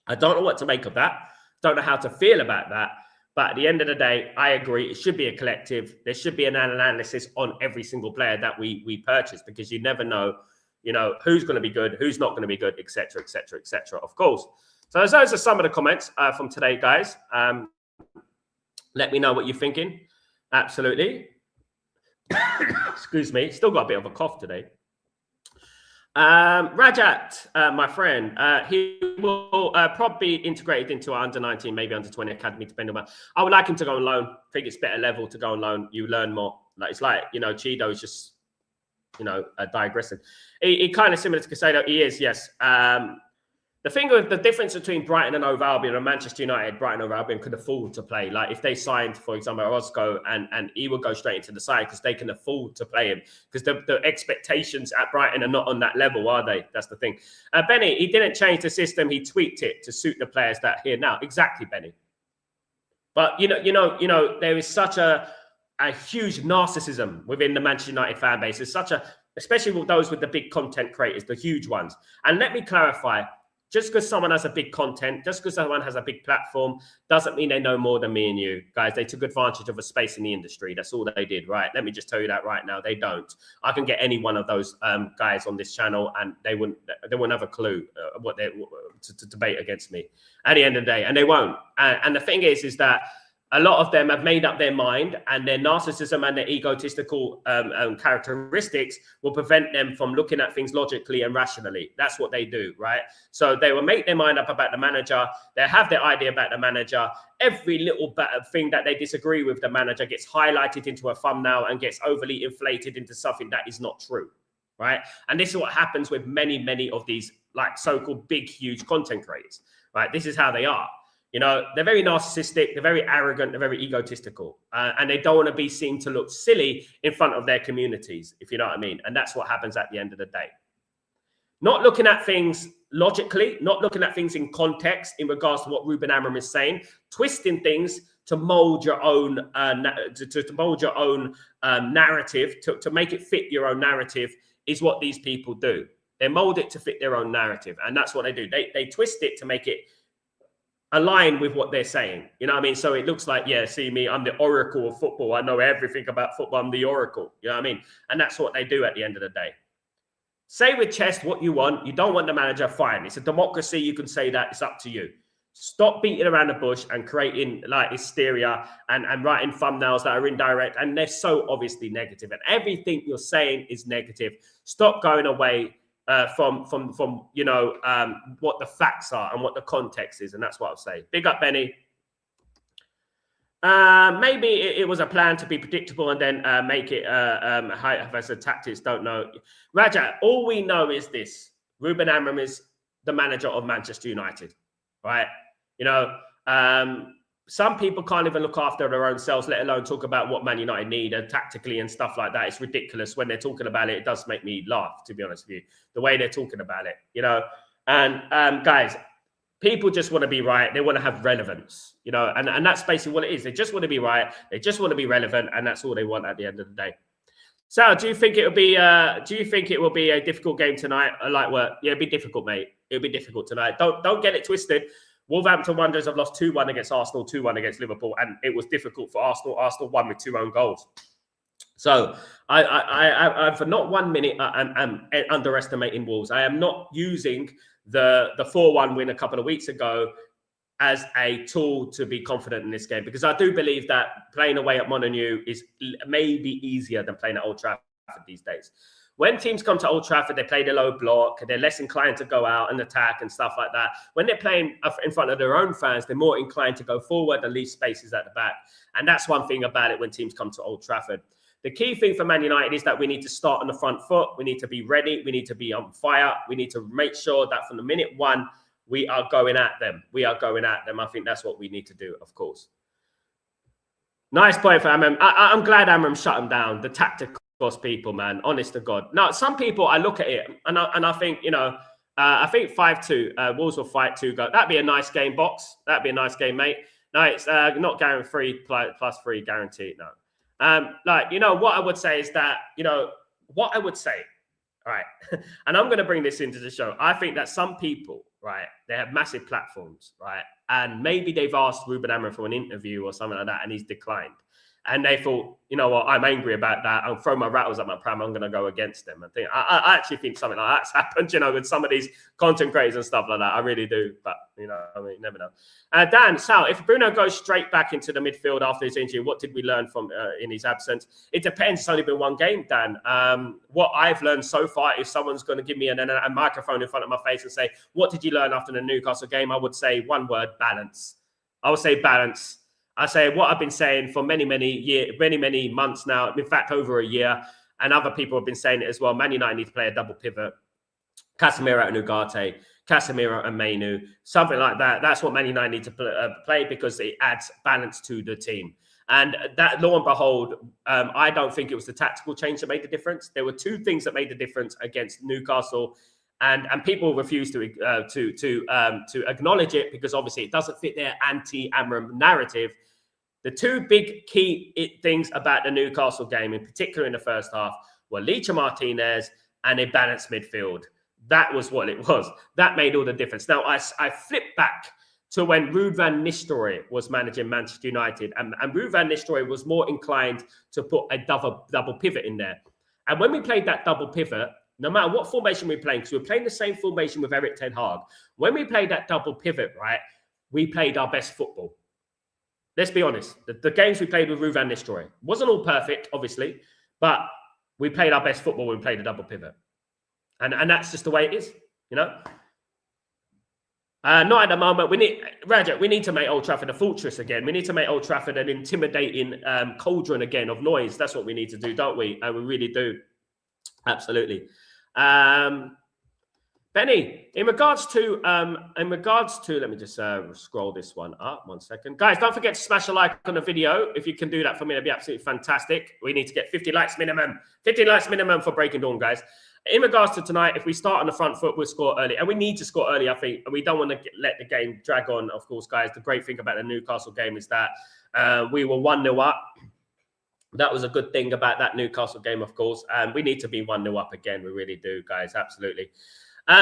I don't know what to make of that. Don't know how to feel about that. But at the end of the day, I agree. It should be a collective. There should be an analysis on every single player that we purchase, because you never know, you know, who's going to be good, who's not going to be good, etc., etc., etc. Of course. So those are some of the comments from today, guys. Let me know what you're thinking. Absolutely. Excuse me. Still got a bit of a cough today. Rajat, my friend, he will probably be integrated into our under-19, maybe under-20 academy, depending on. I would like him to go on loan. I think it's better level to go on loan. You learn more. Like, it's like, you know, Chido is just, you know, digressing. He kind of similar to Casado. He is, yes. The thing with the difference between Brighton and Hove Albion and Manchester United, Brighton and Hove Albion could afford to play. Like if they signed, for example, Orozco and he would go straight into the side because they can afford to play him, because the expectations at Brighton are not on that level, are they? That's the thing. Benny, he didn't change the system. He tweaked it to suit the players that are here now. Exactly, Benny. But you know, there is such a huge narcissism within the Manchester United fan base. There's such a, especially with those with the big content creators, the huge ones. And let me clarify. Just because someone has a big content, just because someone has a big platform, doesn't mean they know more than me and you. Guys, they took advantage of a space in the industry. That's all they did, right? Let me just tell you that right now. They don't. I can get any one of those guys on this channel and they wouldn't have a clue what they to debate against me at the end of the day. And they won't. And the thing is that a lot of them have made up their mind, and their narcissism and their egotistical characteristics will prevent them from looking at things logically and rationally. That's what they do, right? So they will make their mind up about the manager. They have their idea about the manager. Every little thing that they disagree with the manager gets highlighted into a thumbnail and gets overly inflated into something that is not true, right? And this is what happens with many, many of these like so-called big, huge content creators, right? This is how they are. You know, they're very narcissistic, they're very arrogant, they're very egotistical, and they don't want to be seen to look silly in front of their communities, if you know what I mean. And that's what happens at the end of the day. Not looking at things logically, not looking at things in context in regards to what Ruben Amorim is saying, twisting things to mold your own narrative, to make it fit your own narrative, is what these people do. They mold it to fit their own narrative, and that's what they do. They twist it to make it align with what they're saying. You know what I mean? So it looks like, yeah, see me, I'm the oracle of football. I know everything about football. I'm the oracle. You know what I mean? And that's what they do at the end of the day. Say with chest what you want. You don't want the manager, fine. It's a democracy. You can say that. It's up to you. Stop beating around the bush and creating like hysteria and writing thumbnails that are indirect. And they're so obviously negative. And everything you're saying is negative. Stop going away from you know, what the facts are and what the context is. And that's what I'll say. Big up, Benny. Maybe it was a plan to be predictable and then make it as a tactics, don't know. Raja, all we know is this. Ruben Amorim is the manager of Manchester United, right? You know, some people can't even look after their own selves, let alone talk about what Man United need and tactically and stuff like that. It's ridiculous when they're talking about it. It does make me laugh, to be honest with you, the way they're talking about it, you know. And guys, people just want to be right. They want to have relevance, you know, and that's basically what it is. They just want to be right. They just want to be relevant, and that's all they want at the end of the day. Sal, do you think it will be? Do you think it will be a difficult game tonight? Like, well, yeah, it'll be difficult, mate. It'll be difficult tonight. Don't get it twisted. Wolverhampton Wanderers have lost 2-1 against Arsenal, 2-1 against Liverpool, and it was difficult for Arsenal. Arsenal won with 2 own goals. So I for not 1 minute, I'm underestimating Wolves. I am not using the 4-1 win a couple of weeks ago as a tool to be confident in this game, because I do believe that playing away at Molineux is maybe easier than playing at Old Trafford these days. When teams come to Old Trafford, they play the low block. They're less inclined to go out and attack and stuff like that. When they're playing in front of their own fans, they're more inclined to go forward and leave spaces at the back. And that's one thing about it when teams come to Old Trafford. The key thing for Man United is that we need to start on the front foot. We need to be ready. We need to be on fire. We need to make sure that from the minute one, we are going at them. We are going at them. I think that's what we need to do, of course. Nice point for Amorim. I'm glad Amorim shut him down. The tactical people, man. Honest to God. Now, some people, I look at it and I think, you know, I think 5-2. Wolves will fight 2 goals. That'd be a nice game, Box. That'd be a nice game, mate. No, it's not guaranteed +3 guaranteed. No. Like, you know, what I would say is that, you know, what I would say, all right, and I'm going to bring this into the show. I think that some people, right, they have massive platforms, right, and maybe they've asked Ruben Amorim for an interview or something like that, and he's declined. And they thought, you know what, I'm angry about that. I'll throw my rattles at my pram. I'm going to go against them. I actually think something like that's happened, you know, with some of these content creators and stuff like that. I really do. But, you know, I mean, you never know. Dan, Sal, if Bruno goes straight back into the midfield after his injury, what did we learn from in his absence? It depends. It's only been 1 game, Dan. What I've learned so far, if someone's going to give me a microphone in front of my face and say, what did you learn after the Newcastle game? I would say 1 word, balance. I would say balance. I say what I've been saying for many months now, in fact, over a year, and other people have been saying it as well. Man United need to play a double pivot. Casemiro and Ugarte, Casemiro and Mainu, something like that. That's what Man United need to play because it adds balance to the team. And that, lo and behold, I don't think it was the tactical change that made the difference. There were 2 things that made the difference against Newcastle. And people refuse to acknowledge it because obviously it doesn't fit their anti-Amorim narrative. The 2 big key things about the Newcastle game, in particular in the first half, were Licha Martinez and a balanced midfield. That was what it was. That made all the difference. Now, I flip back to when Ruud van Nistelrooy was managing Manchester United, and Ruud van Nistelrooy was more inclined to put a double pivot in there. And when we played that double pivot, no matter what formation we're playing, because we're playing the same formation with Erik ten Hag, when we played that double pivot, right, we played our best football. Let's be honest. The games we played with Ruud van Nistelrooy wasn't all perfect, obviously, but we played our best football when we played a double pivot. And that's just the way it is, you know? Not at the moment. We need to make Old Trafford a fortress again. We need to make Old Trafford an intimidating cauldron again of noise. That's what we need to do, don't we? And we really do. Absolutely. Benny, in regards to, let me just scroll this one up 1 second. Guys, don't forget to smash a like on the video. If you can do that for me, that'd be absolutely fantastic. We need to get 50 likes minimum. 50 likes minimum for Breaking Dawn, guys. In regards to tonight, if we start on the front foot, we'll score early. And we need to score early, I think. We don't want to let the game drag on, of course, guys. The great thing about the Newcastle game is that we were 1-0 up. That was a good thing about that Newcastle game, of course. And we need to be 1-0 up again. We really do, guys. Absolutely.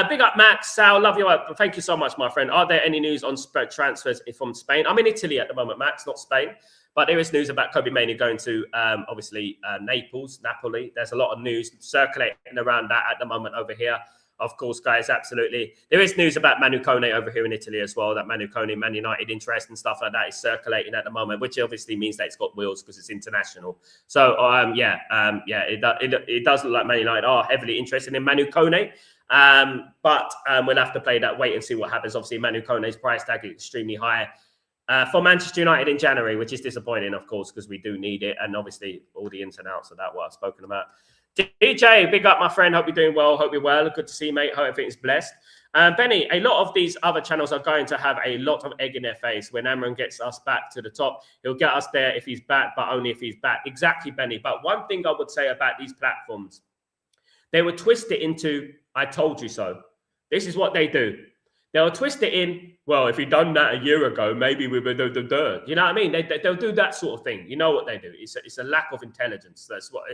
Big up, Max. Sal, love you. Thank you so much, my friend. Are there any news on transfers from Spain? I'm in Italy at the moment, Max, not Spain. But there is news about Kobe Mainoo going to, obviously, Napoli. There's a lot of news circulating around that at the moment over here. Of course, guys, absolutely. There is news about Manu Kone over here in Italy as well, that Manu Kone, Man United interest and stuff like that is circulating at the moment, which obviously means that it's got wheels because it's international. So, it does look like Man United are heavily interested in Manu Kone. But we'll have to play that, wait and see what happens. Obviously, Manu Kone's price tag is extremely high for Manchester United in January, which is disappointing, of course, because we do need it. And obviously, all the ins and outs of that, what I've spoken about. DJ, big up, my friend. Hope you're doing well. Hope you're well. Good to see you, mate. Hope everything's blessed. Benny, a lot of these other channels are going to have a lot of egg in their face. When Amorim gets us back to the top, he'll get us there if he's back, but only if he's back. Exactly, Benny. But one thing I would say about these platforms, they would twist it into, I told you so. This is what they do. They'll twist it in. Well, if you'd done that a year ago, maybe we would do. You know what I mean? They'll do that sort of thing. You know what they do? It's a lack of intelligence. That's what,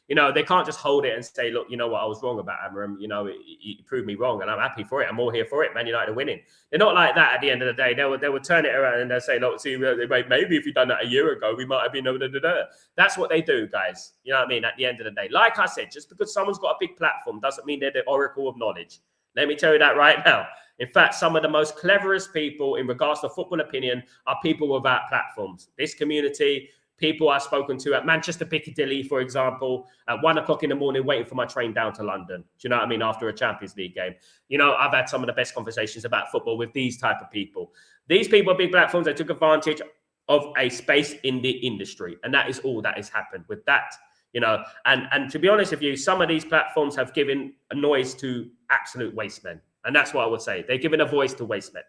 you know, they can't just hold it and say, look, you know what, I was wrong about Amorim. You know, he proved me wrong and I'm happy for it. I'm all here for it. Man United are winning. They're not like that at the end of the day. They would turn it around and they'll say, look, see, maybe if you'd done that a year ago, we might have been over there. That's what they do, guys. You know what I mean? At the end of the day, like I said, just because someone's got a big platform doesn't mean they're the oracle of knowledge. Let me tell you that right now. In fact, some of the most cleverest people in regards to football opinion are people without platforms. This community, people I've spoken to at Manchester Piccadilly, for example, at 1 o'clock in the morning, waiting for my train down to London. Do you know what I mean? After a Champions League game. You know, I've had some of the best conversations about football with these type of people. These people are big platforms. They took advantage of a space in the industry. And that is all that has happened with that. You know, and to be honest with you, some of these platforms have given a noise to absolute waste men. And that's what I would say. They've given a voice to waste men.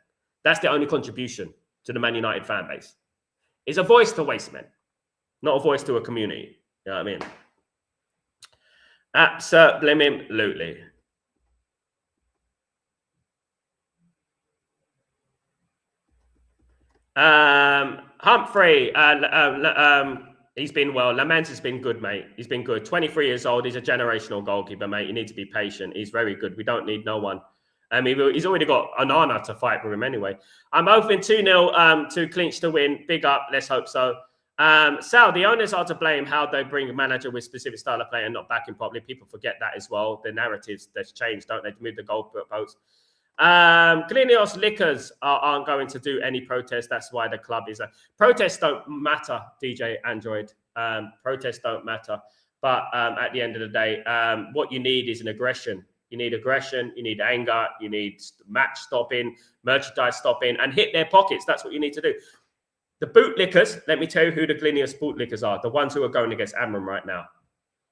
That's the only contribution to the Man United fan base. It's a voice to waste men, not a voice to a community. You know what I mean? Absolutely. Humphrey, he's been well. Lamens has been good, mate. He's been good. 23 years old. He's a generational goalkeeper, mate. You need to be patient. He's very good. We don't need no one. He's already got Onana to fight with him anyway. I'm hoping 2-0 to clinch the win. Big up. Let's hope so. Sal, the owners are to blame how they bring a manager with specific style of play and not back him properly. People forget that as well. The narratives that's changed, don't they? To move the goalpost. Glinios Liquors aren't going to do any protest. That's why the club is protests don't matter, DJ Android. Protests don't matter. But at the end of the day, what you need is an aggression. You need aggression, you need anger, you need match stopping, merchandise stopping, and hit their pockets. That's what you need to do. The bootlickers, let me tell you who the Glinios bootlickers are. The ones who are going against Amorim right now.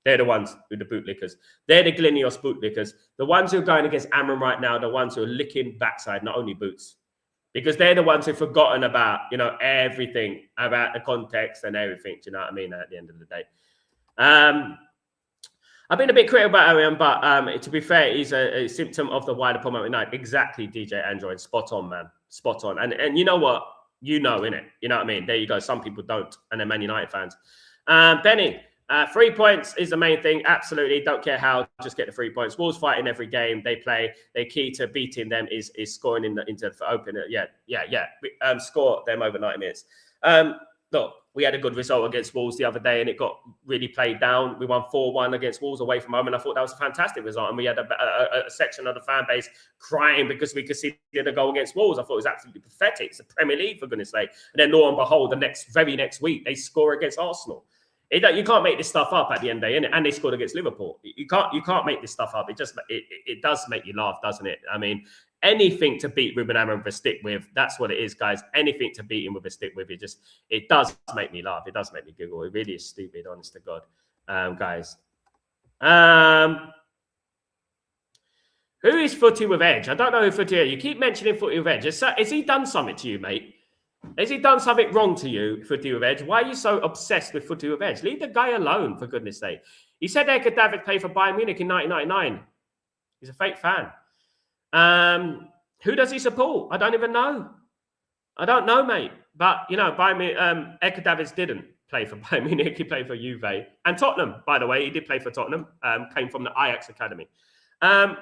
They're the ones who are the bootlickers. They're the Glinios bootlickers. The ones who are going against Amorim right now, the ones who are licking backside, not only boots. Because they're the ones who've forgotten about, you know, everything about the context and everything. Do you know what I mean? At the end of the day. I've been a bit critical about Amorim, but to be fair, he's a symptom of the wider problem at United. Exactly, DJ Android. Spot on, man. Spot on. And you know what? You know, innit? You know what I mean? There you go. Some people don't, and they're Man United fans. Benny, 3 points is the main thing. Absolutely. Don't care how. Just get the 3 points. Wolves fighting every game they play. Their key to beating them is scoring into the open. Yeah. Score them over 90 minutes. Look, we had a good result against Wolves the other day and it got really played down. We won 4-1 against Wolves away from home and I thought that was a fantastic result. And we had a section of the fan base crying because we conceded a goal against Wolves. I thought it was absolutely pathetic. It's the Premier League, for goodness sake. And then lo and behold, the very next week, they score against Arsenal. You can't make this stuff up at the end of the day, innit? And they scored against Liverpool. You can't make this stuff up. It does make you laugh, doesn't it? I mean, anything to beat Ruben Amorim with a stick with, that's what it is, guys. Anything to beat him with a stick with, it does make me laugh. It does make me giggle. It really is stupid, honest to God, guys. Who is Footy with Edge? I don't know who Footy is. You keep mentioning Footy with Edge. Has he done something to you, mate? Has he done something wrong to you, Footy with Edge? Why are you so obsessed with Footy with Edge? Leave the guy alone, for goodness sake. He said Eka David played for Bayern Munich in 1999. He's a fake fan. Who does he support? I don't even know. I don't know, mate. But, you know, Eka Davids didn't play for Bayern Munich. He played for Juve. And Tottenham, by the way. He did play for Tottenham. Came from the Ajax Academy. I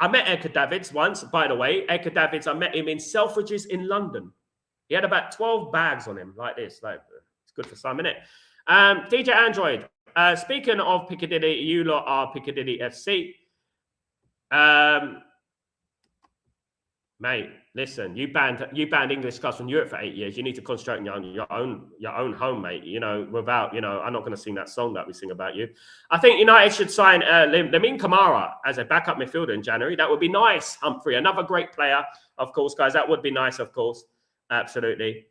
met Eka Davids once, by the way. Eka Davids, I met him in Selfridges in London. He had about 12 bags on him, like this. Like, it's good for some, innit? DJ Android, speaking of Piccadilly, you lot are Piccadilly FC. Mate, listen, you banned English clubs from Europe for 8 years. You need to concentrate on your own home, mate. You know, without, you know, I'm not going to sing that song that we sing about you. I think United should sign Lamine Kamara as a backup midfielder in January. That would be nice, Humphrey. Another great player, of course, guys. That would be nice, of course. Absolutely.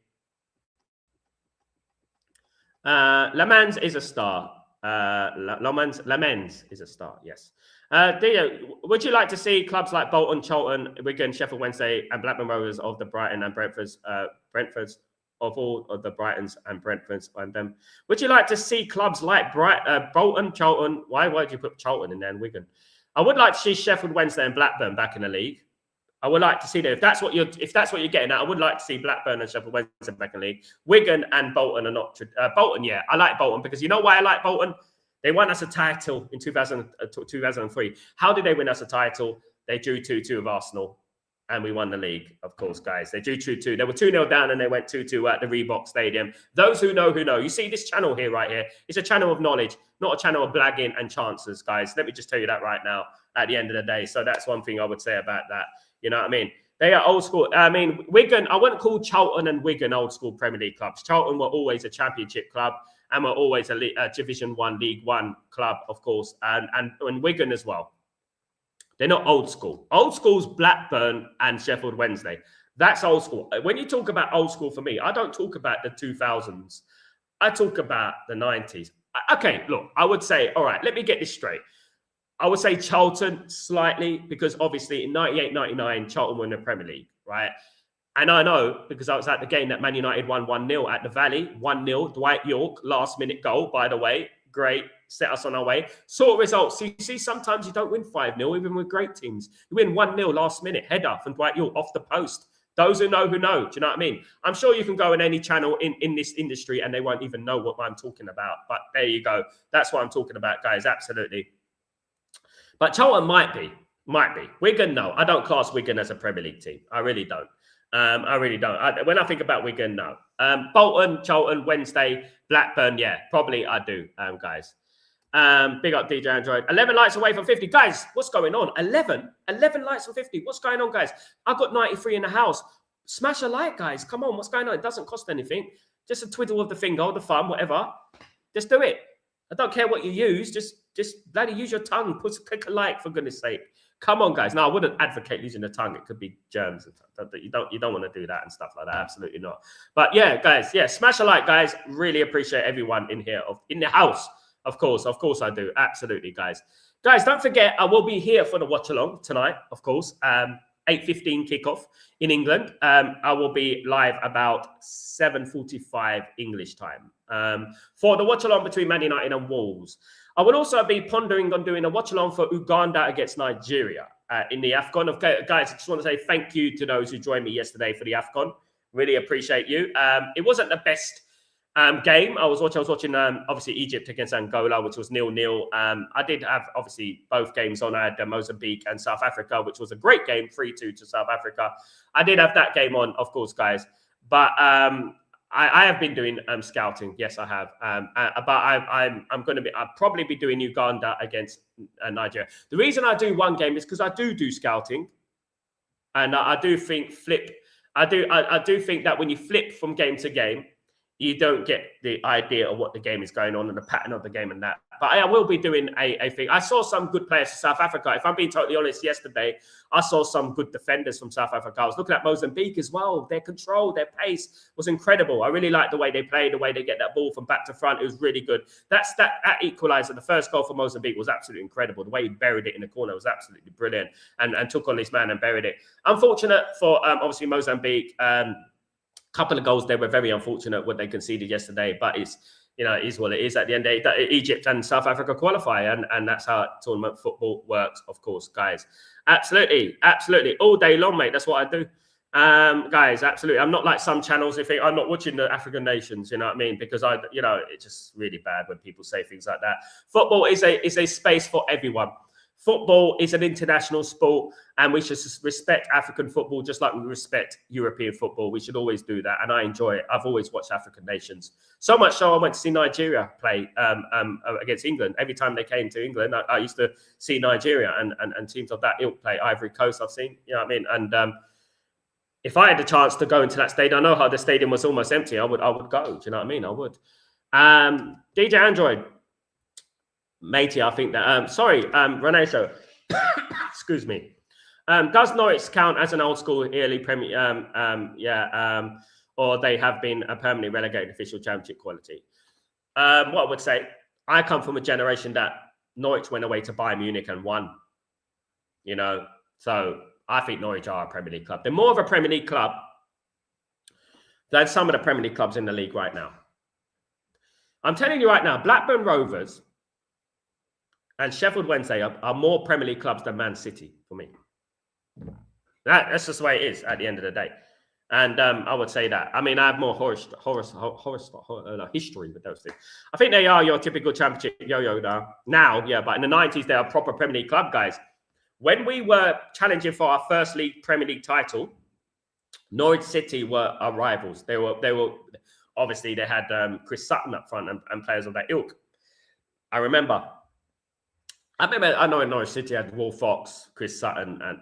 Lamens is a star. Lamens is a star, yes. Dio, would you like to see clubs like Bolton, Charlton, Wigan, Sheffield Wednesday, and Blackburn Rovers of the Brighton and Brentfords, of all of the Brightons and Brentfords, and them? Would you like to see clubs like Bolton, Charlton? Why did you put Charlton in there and Wigan? I would like to see Sheffield Wednesday and Blackburn back in the league. I would like to see them. If that's what you're getting at, I would like to see Blackburn and Sheffield Wednesday back in the league. Wigan and Bolton are not. Bolton, yeah, I like Bolton because you know why I like Bolton? They won us a title in 2003. How did they win us a title? They drew 2-2 with Arsenal, and we won the league, of course, guys. They drew 2-2. They were 2-0 down, and they went 2-2 at the Reebok Stadium. Those who know, You see this channel here, right here? It's a channel of knowledge, not a channel of blagging and chances, guys. Let me just tell you that right now at the end of the day. So that's one thing I would say about that. You know what I mean? They are old school. I mean, Wigan, I wouldn't call Charlton and Wigan old school Premier League clubs. Charlton were always a championship club and were always a Division 1, League 1 club, of course, and Wigan as well. They're not old school. Old school's Blackburn and Sheffield Wednesday. That's old school. When you talk about old school for me, I don't talk about the 2000s. I talk about the 90s. Okay, look, I would say, all right, let me get this straight. I would say Charlton slightly because obviously in 98, 99, Charlton won the Premier League, right? And I know because I was at the game that Man United won 1-0 at the Valley, 1-0, Dwight York, last minute goal, by the way. Great, set us on our way. Saw results. You see, sometimes you don't win 5-0, even with great teams. You win 1-0 last minute, header from Dwight York off the post. Those who know, do you know what I mean? I'm sure you can go on any channel in this industry and they won't even know what I'm talking about. But there you go. That's what I'm talking about, guys. Absolutely. But Charlton might be. Wigan, no. I don't class Wigan as a Premier League team. I really don't. I really don't. When I think about Wigan, no. Bolton, Charlton, Wednesday, Blackburn, yeah, probably I do, guys. Big up DJ Android. 11 likes away from 50. Guys, what's going on? 11 likes from 50. What's going on, guys? I've got 93 in the house. Smash a like, guys. Come on, what's going on? It doesn't cost anything. Just a twiddle of the finger, the thumb, whatever. Just do it. I don't care what you use. Just bloody use your tongue. Click a like, for goodness sake. Come on, guys. Now, I wouldn't advocate using the tongue. It could be germs. You don't want to do that and stuff like that. Absolutely not. But yeah, guys. Yeah, smash a like, guys. Really appreciate everyone in here, in the house. Of course I do. Absolutely, guys. Guys, don't forget, I will be here for the watch along tonight. Of course, 8:15 kickoff in England. I will be live about 7:45 English time for the watch along between Man United and Wolves. I will also be pondering on doing a watch-along for Uganda against Nigeria in the AFCON. Okay, guys, I just want to say thank you to those who joined me yesterday for the AFCON. Really appreciate you. It wasn't the best game. I was watching obviously Egypt against Angola, which was 0-0. I did have, obviously, both games on. I had Mozambique and South Africa, which was a great game, 3-2 to South Africa. I did have that game on, of course, guys. But I have been doing scouting. Yes, I have. But I'll probably be doing Uganda against Nigeria. The reason I do one game is because I do scouting, and I do think I do think that when you flip from game to game, you don't get the idea of what the game is going on and the pattern of the game and that. But I will be doing a thing. I saw some good players from South Africa. If I'm being totally honest, yesterday, I saw some good defenders from South Africa. I was looking at Mozambique as well. Their control, their pace was incredible. I really liked the way they play, the way they get that ball from back to front. It was really good. That equaliser, the first goal for Mozambique was absolutely incredible. The way he buried it in the corner was absolutely brilliant and took on his man and buried it. Unfortunate for, obviously, Mozambique. Couple of goals there were very unfortunate what they conceded yesterday, but it is what it is. At the end of the day, Egypt and South Africa qualify, and that's how tournament football works, of course, guys. Absolutely, all day long, mate. That's what I do, guys. Absolutely. I'm not like some channels. If I'm not watching the African nations, you know what I mean? Because it's just really bad when people say things like that. Football is a space for everyone. Football is an international sport, and we should respect African football just like we respect European football. We should always do that, and I enjoy it. I've always watched African nations. So much so I went to see Nigeria play against England. Every time they came to England, I used to see Nigeria and teams of that ilk play. Ivory Coast I've seen, you know what I mean? And if I had the chance to go into that stadium, I know how the stadium was almost empty. I would go, do you know what I mean? I would. DJ Android. Matey, I think that. Renee Show. Excuse me. Does Norwich count as an old school early Premier? Or they have been a permanently relegated official championship quality? What I would say, I come from a generation that Norwich went away to Bayern Munich and won. So I think Norwich are a Premier League club. They're more of a Premier League club than some of the Premier League clubs in the league right now. I'm telling you right now, Blackburn Rovers and Sheffield Wednesday are more Premier League clubs than Man City for me. That's just the way it is at the end of the day. And I would say that. I mean, I have more history with those things. I think they are your typical championship yo-yo now, yeah. But in the 90s, they are proper Premier League club, guys. When we were challenging for our first league Premier League title, Norwich City were our rivals. They were obviously they had Chris Sutton up front and players of that ilk. I know in Norwich City had Wolf Fox, Chris Sutton, and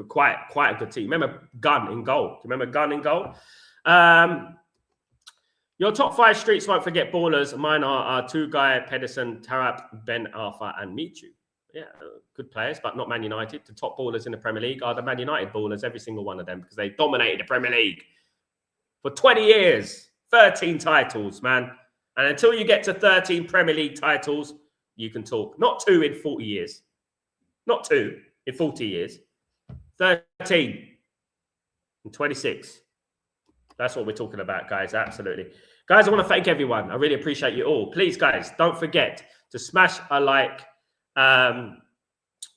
quite a good team. Remember Gunn in goal? Do you remember Gunn in goal? Your top 5 streets, won't forget ballers. Mine are Tugay, Pedersen, Tarap, Ben Arthur, and Michu. Yeah, good players, but not Man United. The top ballers in the Premier League are the Man United ballers, every single one of them, because they dominated the Premier League for 20 years, 13 titles, man. And until you get to 13 Premier League titles, you can talk. Not 2 in 40 years. Not 2 in 40 years. 13 and 26. That's what we're talking about, guys. Absolutely. Guys, I want to thank everyone. I really appreciate you all. Please, guys, don't forget to smash a like on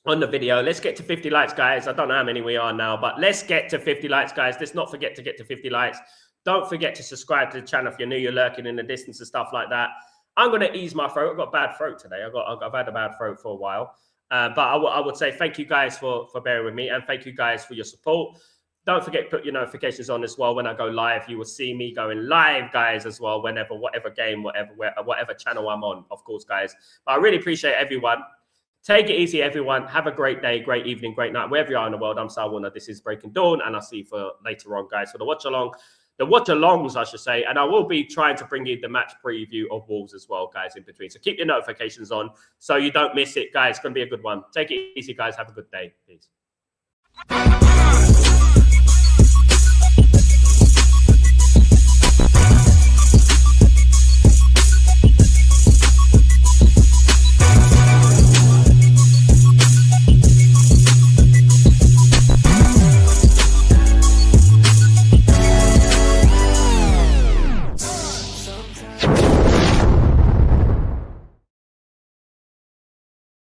the video. Let's get to 50 likes, guys. I don't know how many we are now, but let's get to 50 likes, guys. Let's not forget to get to 50 likes. Don't forget to subscribe to the channel if you're new, you're lurking in the distance and stuff like that. I'm going to ease my throat. I've got a bad throat today. I've had a bad throat for a while. But I would say thank you guys for bearing with me, and thank you guys for your support. Don't forget to put your notifications on as well. When I go live, you will see me going live, guys, as well, whenever, whatever game, whatever channel I'm on, of course, guys. But I really appreciate everyone. Take it easy, everyone. Have a great day, great evening, great night, wherever you are in the world. I'm Sal Warner. This is Breaking Dawn, and I'll see you for later on, guys, for the watch-alongs, I should say. And I will be trying to bring you the match preview of Wolves as well, guys, in between. So keep your notifications on so you don't miss it, guys. It's going to be a good one. Take it easy, guys. Have a good day. Peace.